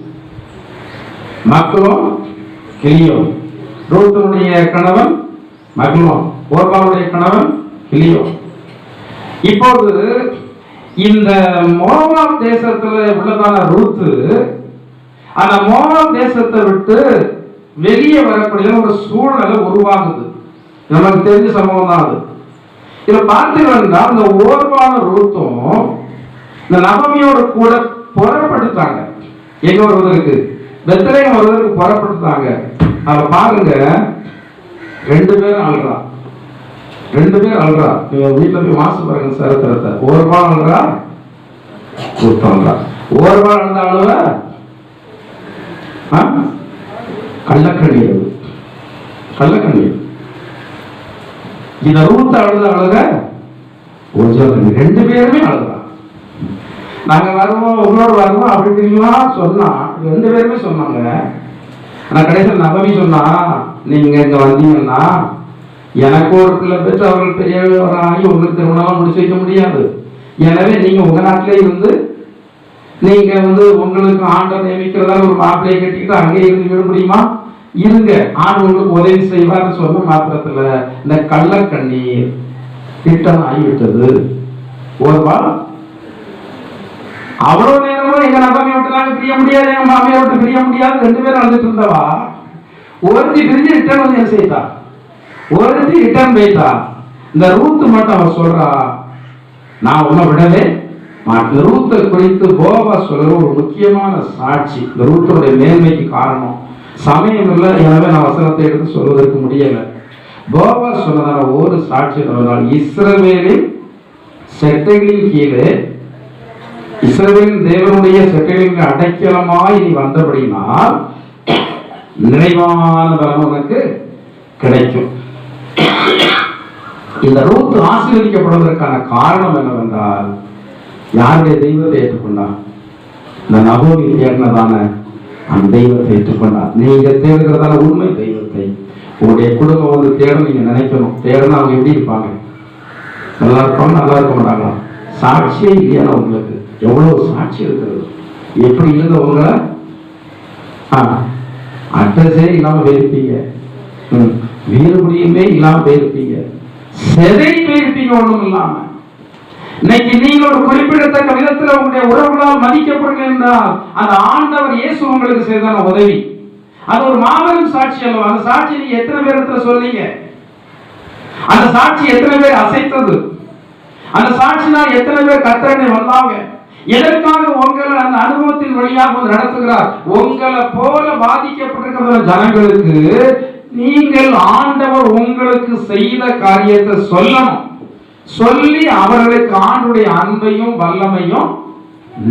மக்களும் கிளியோ. ரூத்தனுடைய கணவன் மகளும், ஓர்பாலுடைய கணவன் கிளியோ. இப்போது இந்த மோவாப் தேசத்துல உள்ளதான ரூத்து அந்த மோவாப் தேசத்தை விட்டு வெளியே வரக்கூடிய ஒரு சூழ்நிலை உருவாகுது. நமக்கு தெரிஞ்ச சம்பவம் தான் அது. இதை பார்த்தீங்கன்னா இந்த ஓர்பான ரூத்தும் இந்த நகமியோட கூட புறப்படுத்தாங்க. எங்க வருவதற்கு? பெத்லகேம் வருவதற்கு புறப்படுத்தாங்க. அதை பாருங்க, 2 பேரும் அழுறா. 2 பேர் அழுறா. நீங்க வீட்டுல போய் வாசு பாருங்க சரித்திரத்தை. ஓர்பா அழுறா, ரூத் அழுறா. ஓர்பா அழுத அழுவ கள்ளக்கண்ணீர். கள்ளக்கண்ணீர். இந்த ரூத் அழுத அழுக 2 பேருமே அழுறா. நாங்க வருவோம், உங்களோட வருவோம் அப்படின்லாம் சொன்னா 2 பேருமே சொன்னாங்க. ஆனா கடைசியில் நகமி சொன்னா, நீங்க இங்க வந்தீங்கன்னா எனக்கு ஒரு பிள்ளை பெற்று அவர்கள் பெரியவராகி உங்களுக்கு திருமணம் முடிச்சு வைக்க முடியாது. எனவே நீங்க உங்க நாட்டிலே இருந்து நீங்க உங்களுக்கு ஆண்டை நியமிக்கிறதா ஒரு மாப்பிள்ளையை கட்டிக்கிட்டு அங்கே இருந்து விட முடியுமா? இருங்க, ஆண்டு உங்களுக்கு உதவி செய்வார்னு சொன்ன மாத்திரத்துல இந்த கள்ளக்கண்ணீர் திட்டம் ஆகிவிட்டது. ஓர்பா அவ்வளவு நேரமும் எங்க நகமையை விட்டு நாங்க பிரிய முடியாது, எங்க மாமியை விட்டு பிரிய முடியாது 2 பேரும் அழுதுட்டு இருந்தவா ஒருத்தி பிரிஞ்சு ரிட்டர்ன் வந்து என்ன செய்தா? ஒருத்தி ரிட்டர்ன் போயிட்டா. இந்த ரூத் மட்டும் அவ சொல்றா, நான் உன்னை விடவே மாட்டேன். ரூத்தை குறித்து போவா சொல்ற ஒரு முக்கியமான சாட்சி. இந்த ரூத்தோடைய மேன்மைக்கு காரணம் சமயம் இல்லை, எனவே நான் வசனத்தை எடுத்து சொல்வதற்கு முடியல. போவா சொன்னதான ஒரு சாட்சி இஸ்ரவேலின் செட்டைகளின் கீழே, இஸ்ரவேலின் தேவனுடைய செட்டைகளின் அடைக்கலமாய் நீ வந்தபடினால் நிறைவான பலன் உனக்கு கிடைக்கும். இந்த ரூத் ஆசீர்வதிக்கப்படுவதற்கான காரணம் என்னவென்றால், யாருடைய தெய்வத்தை ஏற்றுக்கொண்டார்? இந்த நகோமி தேடினதான அந்த தெய்வத்தை ஏற்றுக்கொண்டார். நீங்க தேடுகிறதான உண்மை தெய்வத்தை உங்களுடைய குடும்பம் தேட நீங்க நினைக்கணும். தேடனா அவங்க எப்படி இருப்பாங்க? நல்லா இருப்பாங்க, நல்லா இருக்க மாட்டாங்களா? சாட்சியே இல்லையா? உங்களுக்கு எவ்வளவு சாட்சி இருக்கிறது? எப்படி இருந்தவங்க அட்ரஸே இல்லாம போயிருப்பீங்க, வீரபுரியுமே இல்லாம போயிருப்பீங்க, செதை போயிருப்பீங்க ஒண்ணும் இல்லாம. இன்னைக்கு நீங்க ஒரு குறிப்பிடத்தக்க விதத்துல உங்களுடைய உறவுகளால் மதிக்கப்படுங்க என்றால் அந்த ஆண்டவர் இயேசு உங்களுக்கு செய்தான உதவி. அது ஒரு மாபெரும் சாட்சி அல்லவா? அந்த சாட்சி நீங்க எத்தனை பேர் இடத்துல சொன்னீங்க? அந்த சாட்சி எத்தனை பேர் அசைத்தது? அந்த சாட்சினால் எத்தனை பேர் கர்த்தரை வந்தாங்க? எதற்காக உங்களை அந்த அனுபவத்தின் வழியாக நடத்துகிறார்? உங்களை போல பாதிக்கப்பட்டிருக்கிற ஜனங்களுக்கு நீங்கள் ஆண்டவர் உங்களுக்கு செய்த காரியத்தை சொல்லணும். சொல்லி அவர்களுக்கு ஆண்டுடைய அன்பையும் வல்லமையும்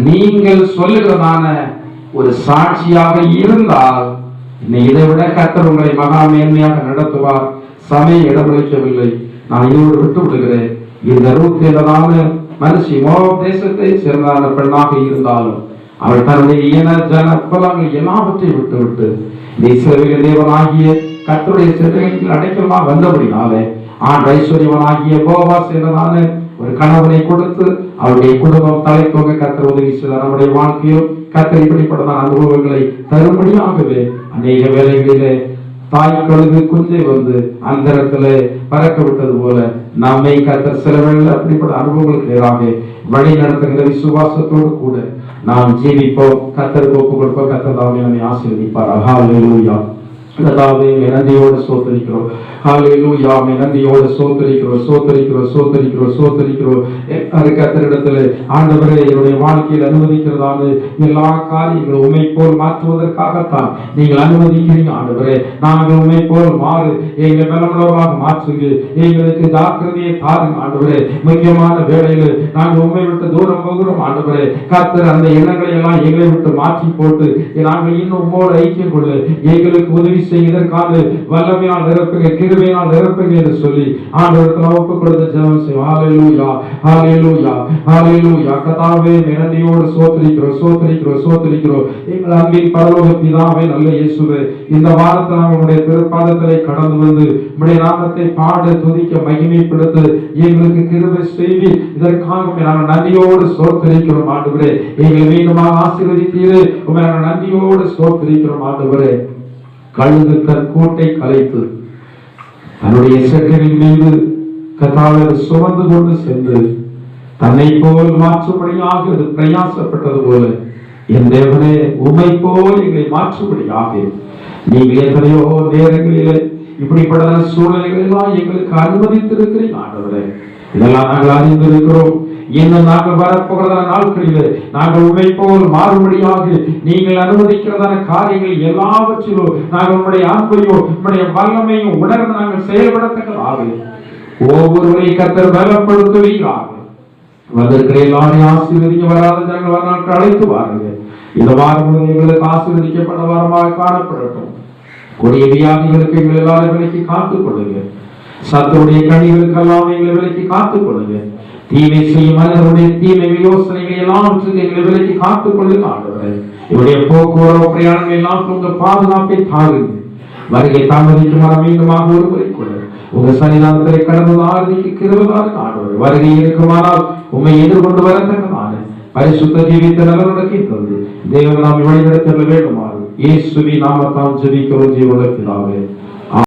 நீங்கள் சொல்லுகிறதான ஒரு சாட்சியாக இருந்தால் இதை விட கர்த்தர் உங்களை மகா மேன்மையாக நடத்துவார். சமயம் இடமளிக்கவில்லை, நான் இதோடு விட்டு விடுகிறேன். இந்த ரூத்திலான மனுஷி மோவாப் தேசத்தை சேர்ந்தான பெண்ணாக இருந்தாலும் அவள் தன்னுடைய இன ஜன குலங்கள் எல்லாவற்றையும் விட்டு இஸ்ரவேலின் தேவனாகிய கர்த்தருடைய செட்டைகளில் அடைக்கலமாக வந்தபடினாலே ஐஸ்வர்யவனாகிய போவாஸ் என்றதான ஒரு கணவனை கொடுத்து அவருடைய குடும்பம் தலைத்தோங்க கர்த்தர் உதவி செய்தார். நம்முடைய வாழ்க்கையும் கர்த்தர் இப்படிப்பட்டதான அனுபவங்களை தரும்படியாகவே அநேக வேலைகளிலே தாய் கழுகு குஞ்சை அந்தரத்துல பறக்க விட்டது போல நம்மை கர்த்தர் சில வேளையில் அப்படிப்பட்ட அனுபவங்களுக்கு நேராக வழி நடத்துகிற விசுவாசத்தோடு கூட நாம் ஜீவிப்போம். கர்த்தருக்கு ஒப்பு கொடுப்போம். கர்த்தர் தாமே நம்மை ஆசீர்வதிப்பார். ஹல்லேலூயா. கர்த்தாவே நன்றியோடு ஸ்தோத்திரிக்கிறோம். ஹல்லேலூயா. நன்றியோடு ஸ்தோத்திரிக்கிறோம். கர்த்தரிடத்தில் ஆண்டவரே என்னுடைய வாழ்க்கையில் அனுமதிக்கிறதான எல்லா காரியங்களும் உம்மை போல் மாற்றுவதற்காகத்தான் நீங்கள் அனுமதிக்கிறீங்க. ஆண்டவரே நாங்கள் உம்மை போல் மாறு எங்களை பலமுள்ளவராக மாற்றுங்க. எங்களுக்கு ஜாக்கிரதையை தாருங்க ஆண்டவரே. முக்கியமான வேளையில் நாங்கள் உம்மை விட்டு தூரம் போகிறோம் ஆண்டவரே. கர்த்தர் அந்த எண்ணங்களை எல்லாம் எங்களை விட்டு மாற்றி போட்டு நாங்கள் இன்னும் உம்மோடு ஐக்கியம் கொள்ள எங்களுக்கு உதவி செய்ய இதற்கான வல்லமையால் நிரப்புங்க, கிருபையால் நிரப்புங்க என்று சொல்லி ஆண்டவரத்தில் ஒப்புக் கொடுத்து ஜெபம் செய்வோம். ஹல்லேலூயா, ஹல்லேலூயா, ஹல்லேலூயா. கர்த்தாவே நன்றியோடு சோதரிக்கிறோம். எங்கள் அன்பின் பரலோக பிதாவே, நல்ல இயேசுவே, இந்த வாரத்தில் நாங்கள் உம்முடைய திருப்பாதத்திலே கடந்து வந்து உம்முடைய நாமத்தை பாட, துதிக்க, மகிமைப்படுத்த எங்களுக்கு கிருபை செய்து இதற்காக நாங்கள் நன்றியோடு சோதரிக்கிறோம் ஆண்டவரே. எங்களை மீண்டுமாக ஆசீர்வதித்தீரே, உம்மை நாங்கள் நன்றியோடு சோதரிக்கிறோம் ஆண்டவரே. கழுகு தன் கூட்டை கலைத்து தன்னுடைய செட்டையின் மீது கர்த்தாவே சுமந்து கொண்டு சென்று தன்னை போல் மாற்றும்படியாக பிரயாசப்பட்டது போல என் தேவனே, உம்மை போல் எங்களை மாற்றும்படியாக நீங்கள் எத்தனையோ நேரங்களிலே இப்படிப்பட்ட சூழ்நிலைகளெல்லாம் எங்களுக்கு அனுமதித்திருக்கிறீங்க ஆண்டவரே. இதெல்லாம் நாங்கள் அறிந்திருக்கிறோம். இன்னும் நாங்கள் வரப்போகிறதான நாட்களிலே நாங்கள் உண்மை போல் மாறும்படியாக நீங்கள் அனுமதிக்கிறதான காரியங்கள் எல்லாவற்றிலும் நாங்கள் உங்களுடைய அன்பையும் உங்களுடைய வல்லமையும் உணர்ந்து நாங்கள் செயல்படத்தக்கதாக ஒவ்வொருவரையும் கர்த்தர் பலப்படுத்துவீராக. வந்திருக்கிற எல்லாரையும் ஆசீர்வதிக்க, வராத ஜனங்கள் வரநாட்கள் அழைத்து வாருங்க. இந்த வாரம் எங்களுக்கு ஆசீர்வதிக்கப்பட்ட வாரமாக காணப்படட்டும். கொடிய வியாதிகளுக்கு எங்கள் எல்லாரும் விலைக்கு காத்துக் கொள்ளுங்க. சத்துடைய கனிகளுக்கெல்லாம் எங்களை விலைக்கு காத்துக் கொள்ளுங்க. தீமை செய்யும் மனிதனுடைய தீமை யோசனைகள் எல்லாவற்றுக்கு எங்களை விலைக்கு காத்துக் கொள்ளுங்க ஆண்டவரே. இவருடைய போக்குவரவு பிரயாணங்கள் எல்லாம் உங்க பாதுகாப்பை தாருங்க. வருகை தாமதிக்குமாறு மீண்டுமாக ஒருமுறை கொள்ளுங்க. உங்க சன்னிதானத்திலே கடந்து ஆரம்பிக்கு கிருபையாக ஆண்டவரே. வருகை இருக்குமானால் உண்மை எதிர்கொண்டு வரத்தக்கமான பரிசுத்த ஜீவித்த நலனுடக்கே தந்து தேவன் நாம் வழிநடத்த வேண்டுமாறு இயேசுவின் நாமத்தால் ஜெபிக்கிறோம் ஜீவனுள்ள பிதாவே.